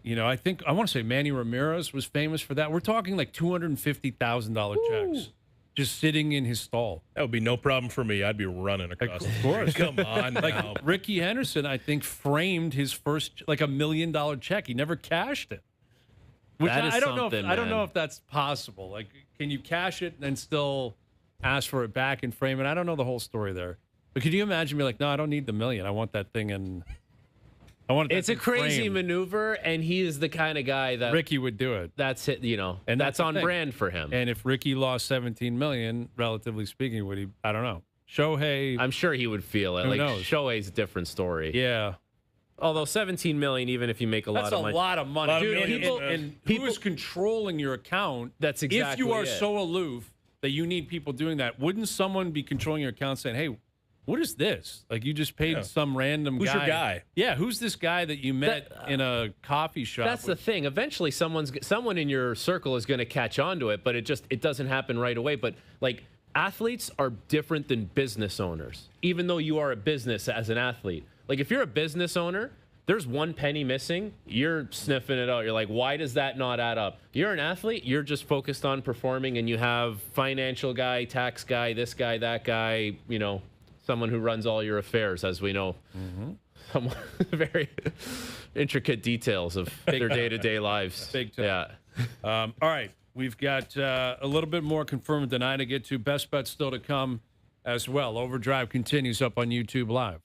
I want to say Manny Ramirez was famous for that. We're talking like $250,000 checks just sitting in his stall. That would be no problem for me. I'd be running across. Of course. Come on now. Like Ricky Henderson, I think, framed his first like $1 million check. He never cashed it. Which I don't know. I don't know if that's possible. Like, can you cash it and still ask for it back and frame it? I don't know the whole story there. But could you imagine me like, no, I don't need the $1 million. I want that thing in. It's a crazy maneuver, and he is the kind of guy that Ricky would do it. That's it, and that's on brand for him. And if Ricky lost $17 million, relatively speaking, would he? I don't know. Shohei, I'm sure he would feel it. Who like knows? Shohei's a different story. Yeah. Although $17 million, even if you make a lot of money, that's a lot of money. Dude, who is controlling your account? That's exactly. If you are so aloof that you need people doing that, wouldn't someone be controlling your account, saying, "Hey, what is this? Like you just paid some random who's guy. Your guy? Yeah, who's this guy that you met in a coffee shop? That's the thing. Eventually, someone in your circle is going to catch on to it, but it doesn't happen right away. But like athletes are different than business owners, even though you are a business as an athlete. Like if you're a business owner, there's one penny missing, you're sniffing it out. You're like, why does that not add up? You're an athlete, you're just focused on performing, and you have financial guy, tax guy, this guy, that guy, someone who runs all your affairs, as we know. Some very intricate details of their day-to-day lives. Big time. Yeah. All right. We've got a little bit more confirmed than I to get to. Best bets still to come as well. OverDrive continues up on YouTube Live.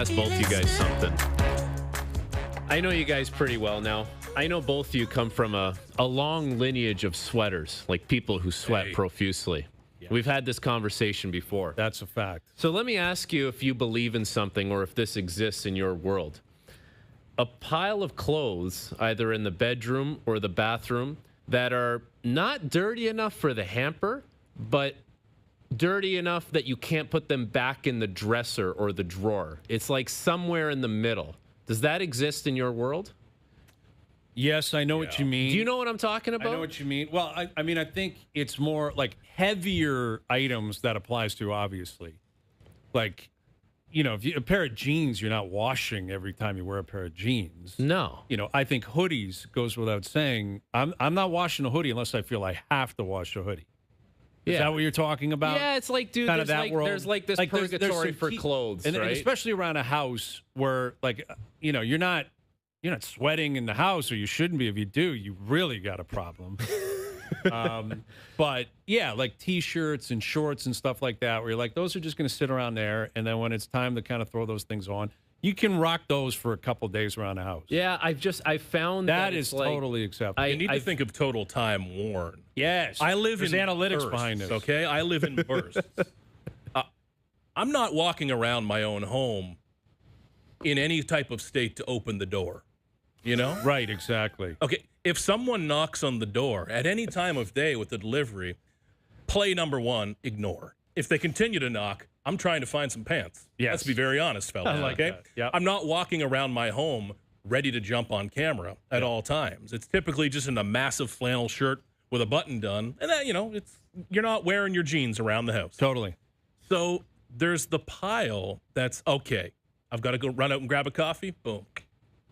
ask both you guys something. I know you guys pretty well now. I know both of you come from a long lineage of sweaters, like people who sweat profusely. Yes. We've had this conversation before. That's a fact. So let me ask you if you believe in something or if this exists in your world. A pile of clothes, either in the bedroom or the bathroom, that are not dirty enough for the hamper, but dirty enough that you can't put them back in the dresser or the drawer. It's like somewhere in the middle. Does that exist in your world? Yes, I know what you mean. Do you know what I'm talking about? I know what you mean. Well, I mean, I think it's more like heavier items that applies to, obviously. Like, you know, if you, a pair of jeans, you're not washing every time you wear a pair of jeans. No. You know, I think hoodies goes without saying. I'm not washing a hoodie unless I feel I have to wash a hoodie. Is that what you're talking about? Yeah, it's like, dude, kind of that world. There's like this purgatory for clothes, and right? especially around a house where, like, you know, you're not sweating in the house, or you shouldn't be. If you do, you really got a problem. But yeah, like T-shirts and shorts and stuff like that, where you're like, those are just going to sit around there, and then when it's time to kind of throw those things on, you can rock those for a couple days around the house. Yeah, I found that is totally acceptable. You need to think of total time worn. Yes, I live There's in analytics bursts, behind this. Okay, I live in bursts. I'm not walking around my own home in any type of state to open the door. You know? Right, exactly. Okay, if someone knocks on the door at any time of day with the delivery, play number one, ignore. If they continue to knock, I'm trying to find some pants. Yes. Let's be very honest, fella. I like okay? that. Yep. I'm not walking around my home ready to jump on camera at all times. It's typically just in a massive flannel shirt with a button done, and that, you know, you're not wearing your jeans around the house. Totally. So there's the pile that's, okay, I've got to go run out and grab a coffee. Boom.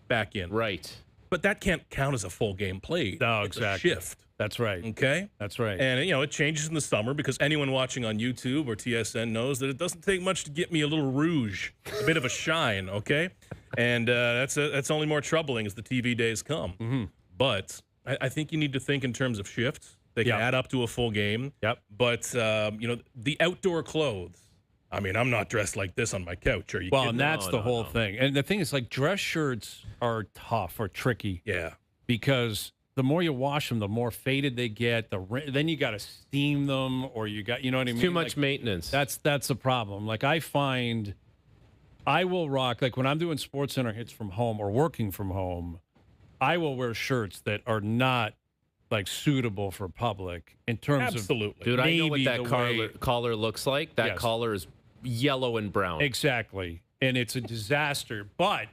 Back in. Right. But that can't count as a full game played. No, It's exactly. a shift. That's right. Okay? That's right. And, you know, it changes in the summer because anyone watching on YouTube or TSN knows that it doesn't take much to get me a little rouge, a bit of a shine, okay? And that's only more troubling as the TV days come. Mm-hmm. But I think you need to think in terms of shifts. They can add up to a full game. Yep. But, you know, the outdoor clothes, I mean, I'm not dressed like this on my couch. Are you kidding? And that's the whole thing. And the thing is, like, dress shirts are tough or tricky. Yeah. Because the more you wash them, the more faded they get. Then you got to steam them, or you got, you know what I mean? Too much maintenance. That's a problem. Like, I find I will rock, like when I'm doing Sports Center hits from home or working from home, I will wear shirts that are not like suitable for public in terms of Dude, I know what that collar looks like. That collar is yellow and brown. Exactly. And it's a disaster. But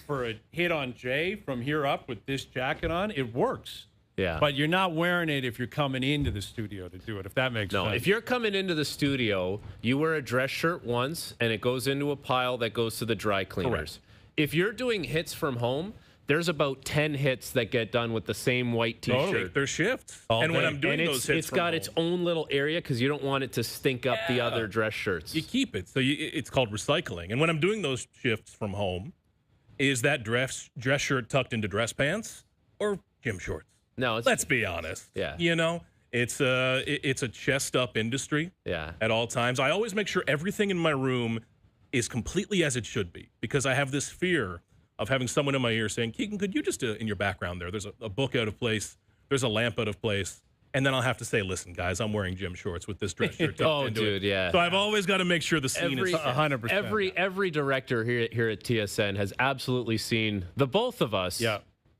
for a hit on Jay from here up with this jacket on, it works. Yeah. But you're not wearing it if you're coming into the studio to do it, if that makes sense. No, if you're coming into the studio, you wear a dress shirt once, and it goes into a pile that goes to the dry cleaners. Correct. If you're doing hits from home, there's about 10 hits that get done with the same white T-shirt. Totally. They're shifts. And when I'm doing those hits it's got its own little area because you don't want it to stink up the other dress shirts. You keep it. So it's called recycling. And when I'm doing those shifts from home, is that dress shirt tucked into dress pants or gym shorts? No, let's be honest. Yeah. You know, it's a chest up industry. Yeah. At all times. I always make sure everything in my room is completely as it should be because I have this fear of having someone in my ear saying, Keegan, could you just, in your background there's a book out of place, there's a lamp out of place, and then I'll have to say, listen, guys, I'm wearing gym shorts with this dress shirt. Yeah. So I've always got to make sure the scene is 100%. Every director here at TSN has absolutely seen the both of us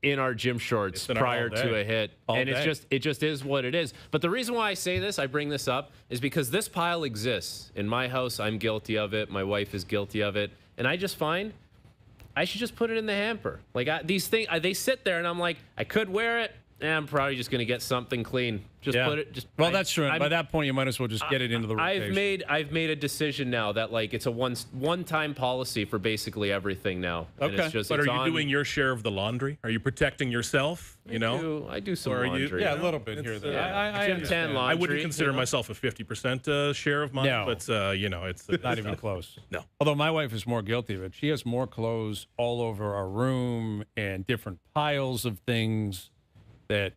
in our gym shorts prior to a hit. And it just is what it is. But the reason why I say this, I bring this up, is because this pile exists. In my house, I'm guilty of it. My wife is guilty of it. And I just find I should just put it in the hamper. Like these things, they sit there, and I'm like, I could wear it, and I'm probably just going to get something clean. Put it. That's true. By that point, you might as well just get it into the rotation. I've made a decision now that like it's a one-time policy for basically everything now. Okay. And it's just, but are you doing your share of the laundry? Are you protecting yourself? I do some laundry. A little bit here. Gym tan laundry. I wouldn't consider myself a 50% share of mine, but it's not even close. No. Although my wife is more guilty of it. She has more clothes all over our room and different piles of things that,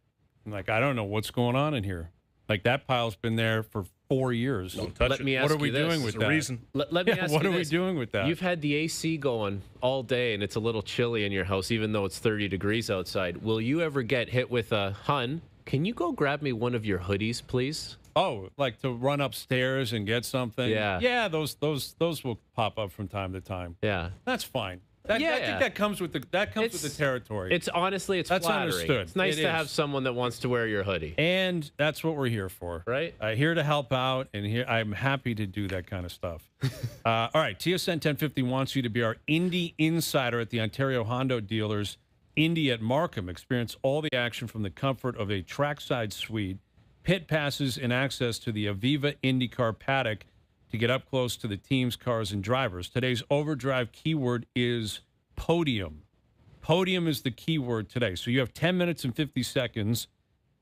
like, I don't know what's going on in here. Like, that pile's been there for 4 years. Don't touch Let it. me ask What are you we this. doing with There's a that? reason. Let me ask what you are we this. doing with that? You've had the AC going all day, and it's a little chilly in your house, even though it's 30 degrees outside. Will you ever get hit with a, "Hun, can you go grab me one of your hoodies, please?" Oh, like to run upstairs and get something? Yeah. Those will pop up from time to time. Yeah. That's fine. I think that comes with the with the territory. It's honestly, That's flattering. understood. It's nice It to have is. someone that wants to wear your hoodie. And that's what we're here for. Right. Here to help out, and here I'm happy to do that kind of stuff. All right, TSN 1050 wants you to be our Indy insider at the Ontario Hondo dealers, Indy at Markham. Experience all the action from the comfort of a trackside suite, pit passes, and access to the Aviva IndyCar paddock to get up close to the team's cars and drivers. Today's OverDrive keyword is podium. Podium is the keyword today. So you have 10 minutes and 50 seconds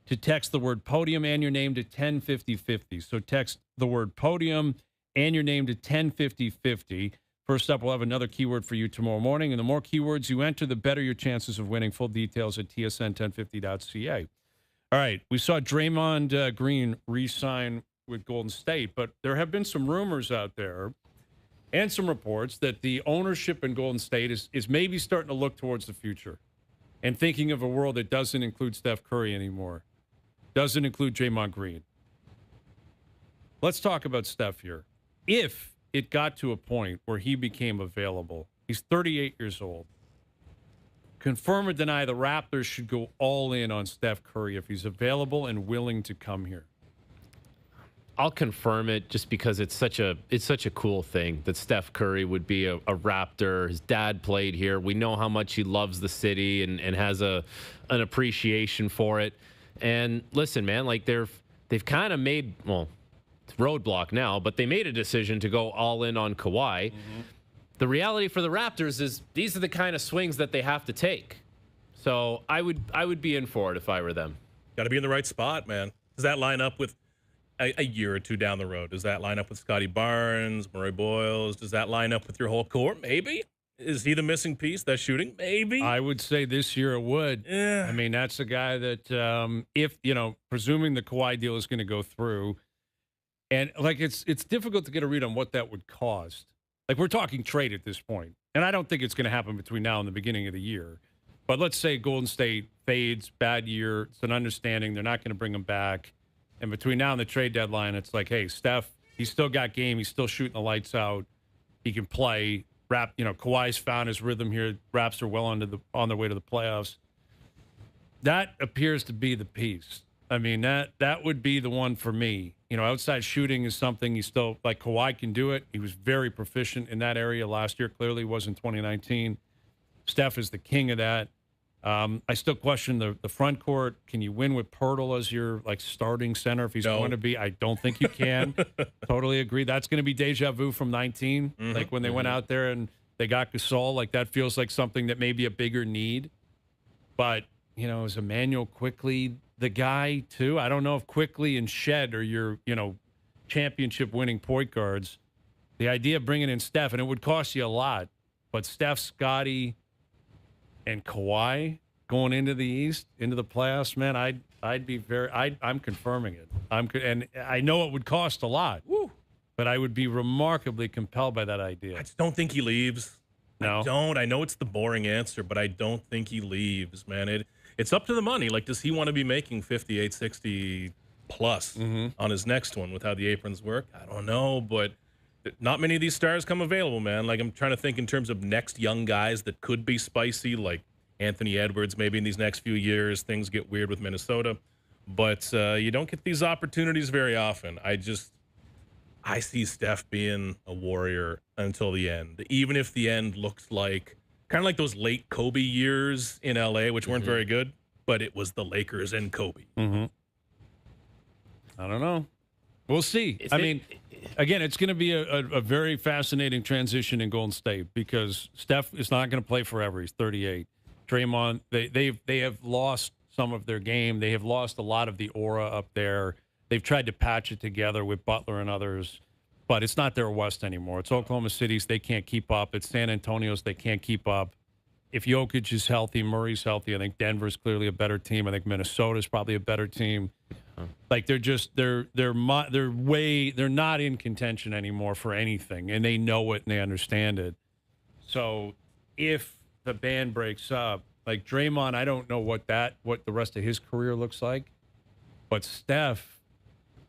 to text the word podium and your name to 105050. So text the word podium and your name to 105050. First up, we'll have another keyword for you tomorrow morning. And the more keywords you enter, the better your chances of winning. Full details at tsn1050.ca. All right, we saw Draymond Green re-sign with Golden State, but there have been some rumors out there and some reports that the ownership in Golden State is maybe starting to look towards the future and thinking of a world that doesn't include Steph Curry anymore, doesn't include Draymond Green. Let's talk about Steph here. If it got to a point where he became available, he's 38 years old. Confirm or deny the Raptors should go all in on Steph Curry if he's available and willing to come here. I'll confirm it just because it's such a cool thing that Steph Curry would be a Raptor. His dad played here. We know how much he loves the city and has an appreciation for it. And listen, man, like they've kind of made, well, it's roadblock now, but they made a decision to go all in on Kawhi. Mm-hmm. The reality for the Raptors is these are the kind of swings that they have to take. So I would be in for it if I were them. Got to be in the right spot, man. Does that line up with a year or two down the road? Does that line up with Scotty Barnes, Murray Boyles? Does that line up with your whole core? Maybe. Is he the missing piece? That shooting? Maybe. I would say this year it would. Yeah. I mean, that's a guy that if, presuming the Kawhi deal is going to go through, and like it's difficult to get a read on what that would cost. Like we're talking trade at this point, and I don't think it's going to happen between now and the beginning of the year. But let's say Golden State fades, bad year. It's an understanding they're not going to bring him back. And between now and the trade deadline, it's like, hey, Steph, he's still got game. He's still shooting the lights out. He can play. Kawhi's found his rhythm here. Raps are well on their way to the playoffs. That appears to be the piece. I mean, that would be the one for me. Outside shooting is something you still, like Kawhi can do it. He was very proficient in that area last year. Clearly was in 2019. Steph is the king of that. I still question the front court. Can you win with Poeltl as your starting center if he's going to be? I don't think you can. Totally agree. That's going to be deja vu from 19. Mm-hmm. Like when they went out there and they got Gasol. Like that feels like something that may be a bigger need. But is Emmanuel Quickly the guy too? I don't know if Quickly and Shed are your championship winning point guards. The idea of bringing in Steph, and it would cost you a lot, but Steph, Scotty, and Kawhi going into the East, into the playoffs, man, I'm confirming it. And I know it would cost a lot. Woo. But I would be remarkably compelled by that idea. I just don't think he leaves. No. I don't. I know it's the boring answer, but I don't think he leaves, man. It's up to the money. Like, does he want to be making 58, 60 plus on his next one with how the aprons work? I don't know, but not many of these stars come available, man. Like, I'm trying to think in terms of next young guys that could be spicy, like Anthony Edwards maybe in these next few years. Things get weird with Minnesota. But you don't get these opportunities very often. I see Steph being a Warrior until the end, even if the end looks like kind of like those late Kobe years in LA, which weren't very good, but it was the Lakers and Kobe. Mm-hmm. I don't know. We'll see. Again, it's going to be a very fascinating transition in Golden State because Steph is not going to play forever. He's 38. Draymond, they have lost some of their game. They have lost a lot of the aura up there. They've tried to patch it together with Butler and others, but it's not their West anymore. It's Oklahoma City's. They can't keep up. It's San Antonio's. They can't keep up. if Jokic is healthy, Murray's healthy, I think Denver's clearly a better team. I think Minnesota's probably a better team. Like they're not in contention anymore for anything, and they know it and they understand it. So if the band breaks up, like Draymond, I don't know what the rest of his career looks like, but Steph,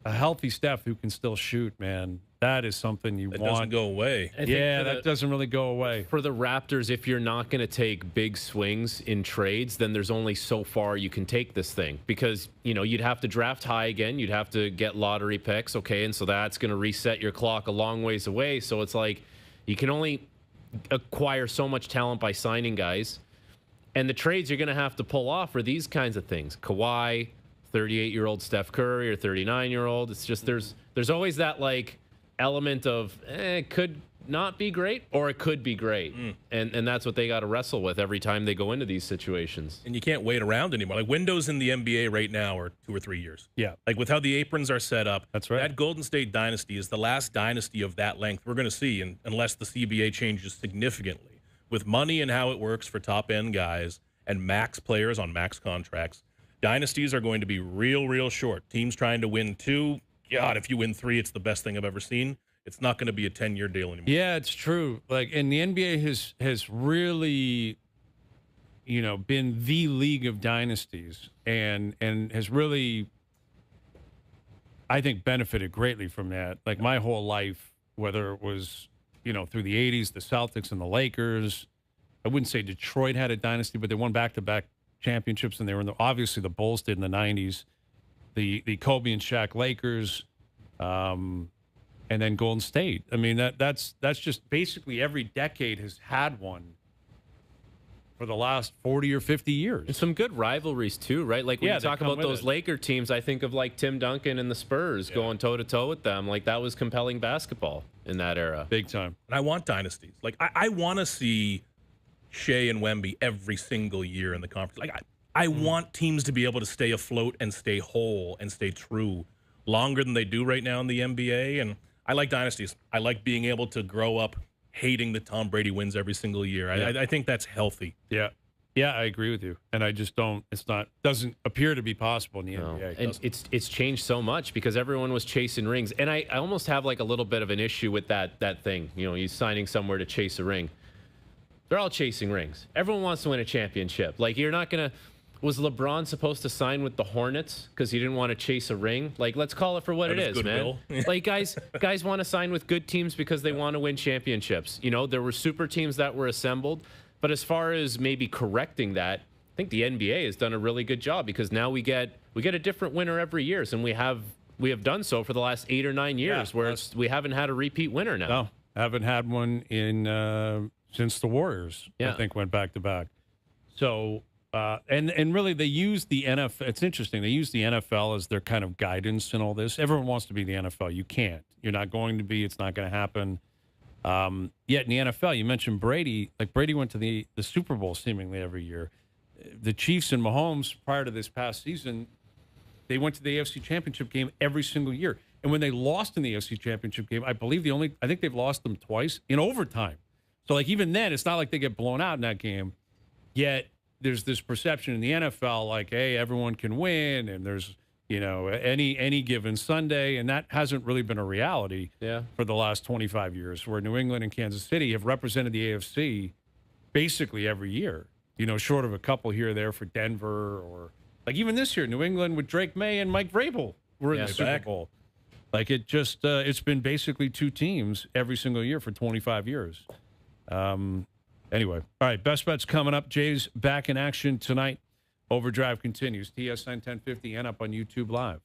a healthy Steph who can still shoot, man, that is something you want. It doesn't go away. Yeah, that doesn't really go away. For the Raptors, if you're not going to take big swings in trades, then there's only so far you can take this thing. Because, you'd have to draft high again. You'd have to get lottery picks, okay? And so that's going to reset your clock a long ways away. So it's like you can only acquire so much talent by signing guys. And the trades you're going to have to pull off are these kinds of things. Kawhi, 38-year-old Steph Curry, or 39-year-old. It's just there's always that, like, element of it could not be great or it could be great. And that's what they got to wrestle with every time they go into these situations. And you can't wait around anymore. Like windows in the NBA right now are 2 or 3 years. Yeah. Like with how the aprons are set up. That's right. That Golden State dynasty is the last dynasty of that length we're going to see unless the CBA changes significantly. With money and how it works for top-end guys and max players on max contracts, dynasties are going to be real short. Teams trying to win 2, God, if you win 3, it's the best thing I've ever seen. It's not going to be a 10-year deal anymore. Yeah, it's true. Like, and the NBA has really, been the league of dynasties and has really, I think, benefited greatly from that. Like my whole life, whether it was, through the 80s, the Celtics and the Lakers. I wouldn't say Detroit had a dynasty, but they won back-to-back championships, and they were obviously the Bulls did in the 90s. The Kobe and Shaq Lakers, and then Golden State. I mean, that's just basically every decade has had one for the last 40 or 50 years. And some good rivalries too, right? Like when you talk about those Laker teams, I think of like Tim Duncan and the Spurs going toe-to-toe with them. Like that was compelling basketball in that era. Big time. And I want dynasties. Like I want to see Shea and Wemby every single year in the conference. Like I want teams to be able to stay afloat and stay whole and stay true longer than they do right now in the NBA. And I like dynasties. I like being able to grow up hating that Tom Brady wins every single year. I think that's healthy. Yeah. Yeah, I agree with you. And I just doesn't appear to be possible in the NBA. And it's changed so much because everyone was chasing rings. And I almost have like a little bit of an issue with that thing. You signing somewhere to chase a ring. They're all chasing rings. Everyone wants to win a championship. Like you're not going to... Was LeBron supposed to sign with the Hornets because he didn't want to chase a ring? Like, let's call it for what it is, man. Like, guys want to sign with good teams because they want to win championships. There were super teams that were assembled. But as far as maybe correcting that, I think the NBA has done a really good job because now we get a different winner every year, and we have done so for the last 8 or 9 years, where we haven't had a repeat winner now. No, haven't had one in since the Warriors. I think went back to back. So. And really, they use the NFL. It's interesting. They use the NFL as their kind of guidance in all this. Everyone wants to be the NFL. You can't. You're not going to be. It's not going to happen. Yet in the NFL, you mentioned Brady. Like Brady went to the Super Bowl seemingly every year. The Chiefs and Mahomes, prior to this past season, they went to the AFC Championship game every single year. And when they lost in the AFC Championship game, I think they've lost them twice in overtime. So like even then, it's not like they get blown out in that game. Yet there's this perception in the NFL like, hey, everyone can win, and there's, any given Sunday, and that hasn't really been a reality for the last 25 years, where New England and Kansas City have represented the AFC basically every year, short of a couple here or there for Denver, or like even this year, New England with Drake May and Mike Vrabel were in the Super Bowl. Like it just, it's been basically 2 teams every single year for 25 years. Anyway, all right, best bets coming up. Jay's back in action tonight. OverDrive continues. TSN 1050 and up on YouTube Live.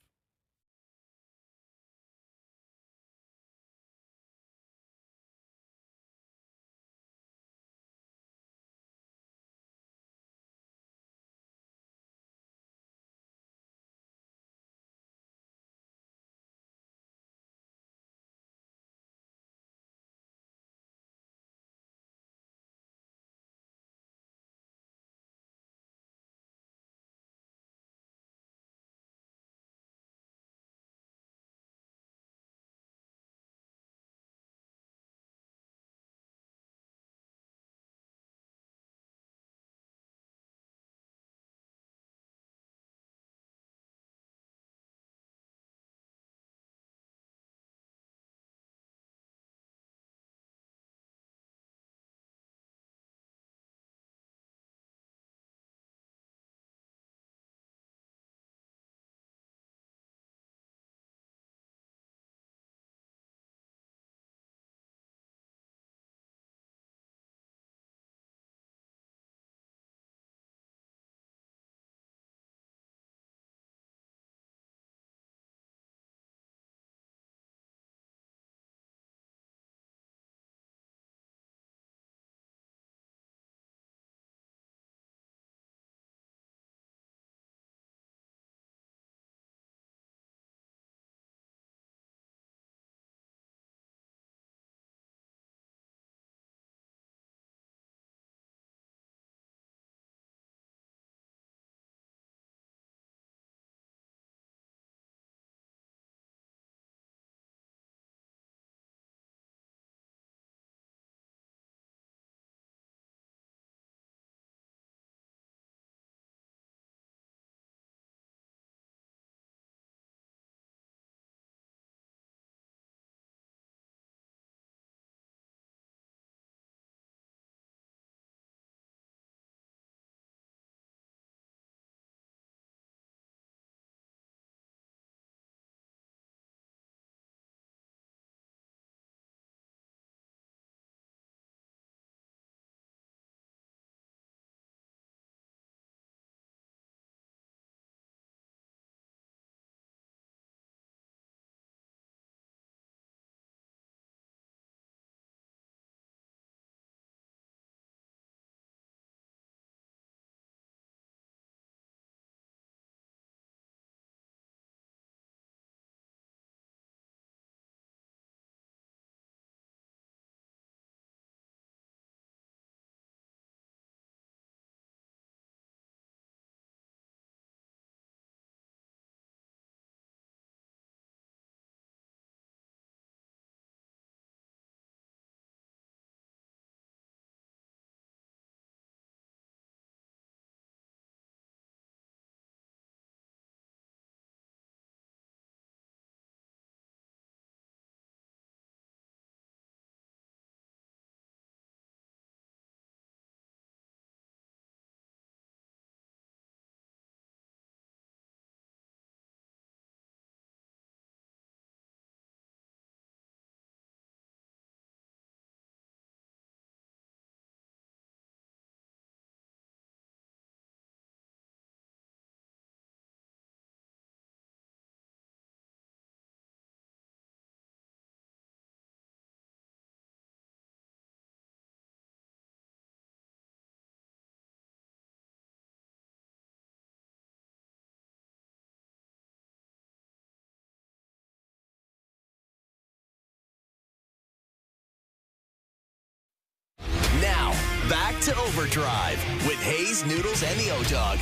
OverDrive with Hayes, Noodles, and the O-Dog.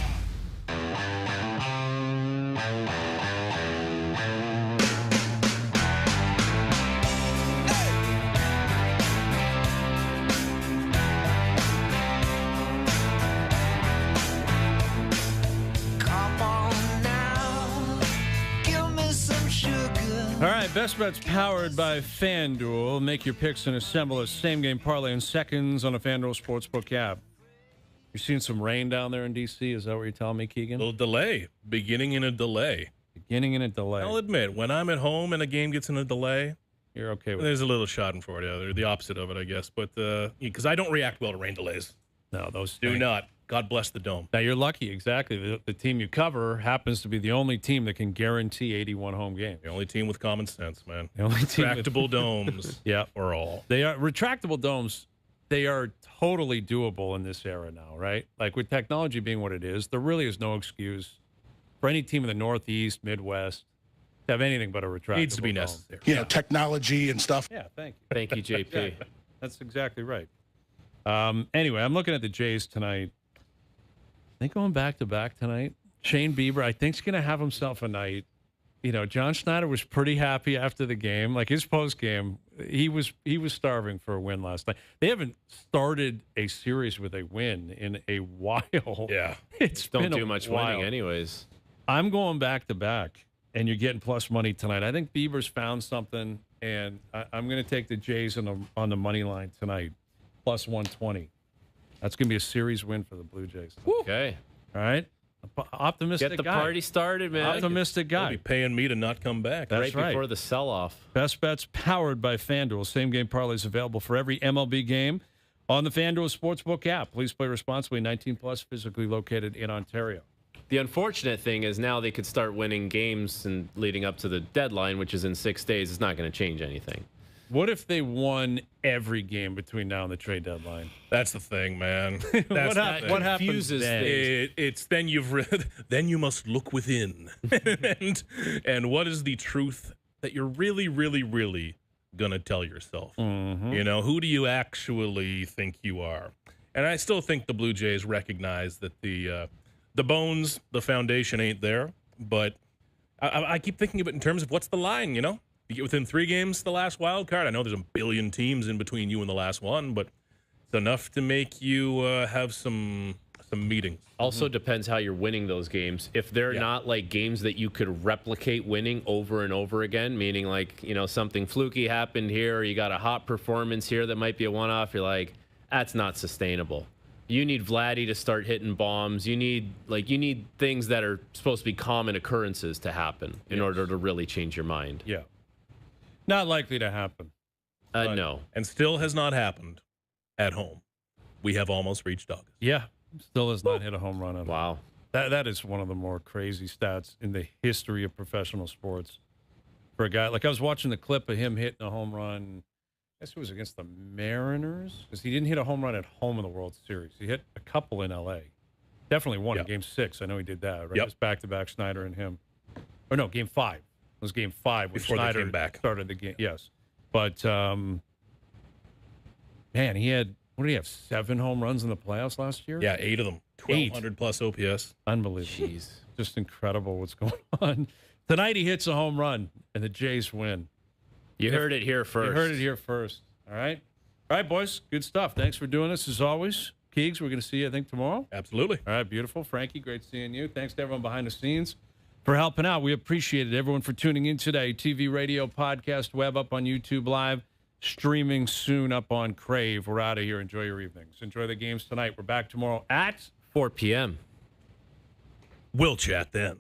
All right, Best Bets powered by FanDuel. Make your picks and assemble a same-game parlay in seconds on a FanDuel Sportsbook app. You're seeing some rain down there in D.C.? Is that what you're telling me, Keegan? A little delay. Beginning in a delay. I'll admit, when I'm at home and a game gets in a delay, you're okay with there's a little schadenfreude. Or the opposite of it, I guess. But because I don't react well to rain delays. No, those do not. God bless the Dome. Now, you're lucky, exactly. The team you cover happens to be the only team that can guarantee 81 home games. The only team with common sense, man. The only team Retractable domes for all. They are retractable domes. They are totally doable in this era now, right? Like with technology being what it is, there really is no excuse for any team in the Northeast, Midwest to have anything but a retractable Needs to be dome. necessary. You know, technology and stuff. Yeah, thank you. Thank you, JP. Exactly. That's exactly right. Anyway, I'm looking at the Jays tonight. I think going back-to-back tonight. Shane Bieber, I think, is going to have himself a night. You know, John Schneider was pretty happy after the game. Like his post-game, he was starving for a win last night. They haven't started a series with a win in a while. Yeah. It's Don't been do a much while. winning anyways. I'm going back-to-back, and you're getting plus money tonight. I think Bieber's found something, and I'm going to take the Jays on the money line tonight, plus 120. That's going to be a series win for the Blue Jays. Okay. All right. Optimistic Get the guy. party started, man. Optimistic They'll guy. be paying me to not come back. That's right. Before the sell-off. Best Bets powered by FanDuel. Same-game parlays available for every MLB game on the FanDuel Sportsbook app. Please play responsibly. 19+, physically located in Ontario. The unfortunate thing is now they could start winning games and leading up to the deadline, which is in 6 days. It's not going to change anything. What if they won every game between now and the trade deadline? That's the thing, man. What happens then? It's then then you must look within, and what is the truth that you're really, really, really gonna tell yourself? Mm-hmm. You know, who do you actually think you are? And I still think the Blue Jays recognize that the bones, the foundation ain't there. But I keep thinking of it in terms of what's the line, you know? You get within 3 games to the last wild card. I know there's a billion teams in between you and the last one, but it's enough to make you have some meetings. Also depends how you're winning those games. If they're not like games that you could replicate winning over and over again, meaning like, you know, something fluky happened here, or you got a hot performance here that might be a one-off, you're like, that's not sustainable. You need Vladdy to start hitting bombs. You need things that are supposed to be common occurrences to happen in order to really change your mind. Yeah. Not likely to happen. No. And still has not happened at home. We have almost reached August. Yeah. Still has not hit a home run at all. Wow. That is one of the more crazy stats in the history of professional sports. For a guy, like I was watching the clip of him hitting a home run, I guess it was against the Mariners, because he didn't hit a home run at home in the World Series. He hit a couple in L.A. Definitely one in Game 6. I know he did that, right? It was back-to-back Schneider and him. Or no, Game 5. It was Game 5 when Before Schneider they came back. started the game. Yes. But, man, he had, what did he have, 7 home runs in the playoffs last year? Yeah, 8 of them. 1,200 plus OPS. Unbelievable. Jeez. Just incredible what's going on. Tonight he hits a home run, and the Jays win. You heard it here first. You heard it here first. All right? All right, boys. Good stuff. Thanks for doing this, as always. Keegs, we're going to see you, I think, tomorrow. Absolutely. All right, beautiful. Frankie, great seeing you. Thanks to everyone behind the scenes for helping out. We appreciate it. Everyone for tuning in today. TV, radio, podcast, web, up on YouTube Live, streaming soon up on Crave. We're out of here. Enjoy your evenings. Enjoy the games tonight. We're back tomorrow at 4 p.m. We'll chat then.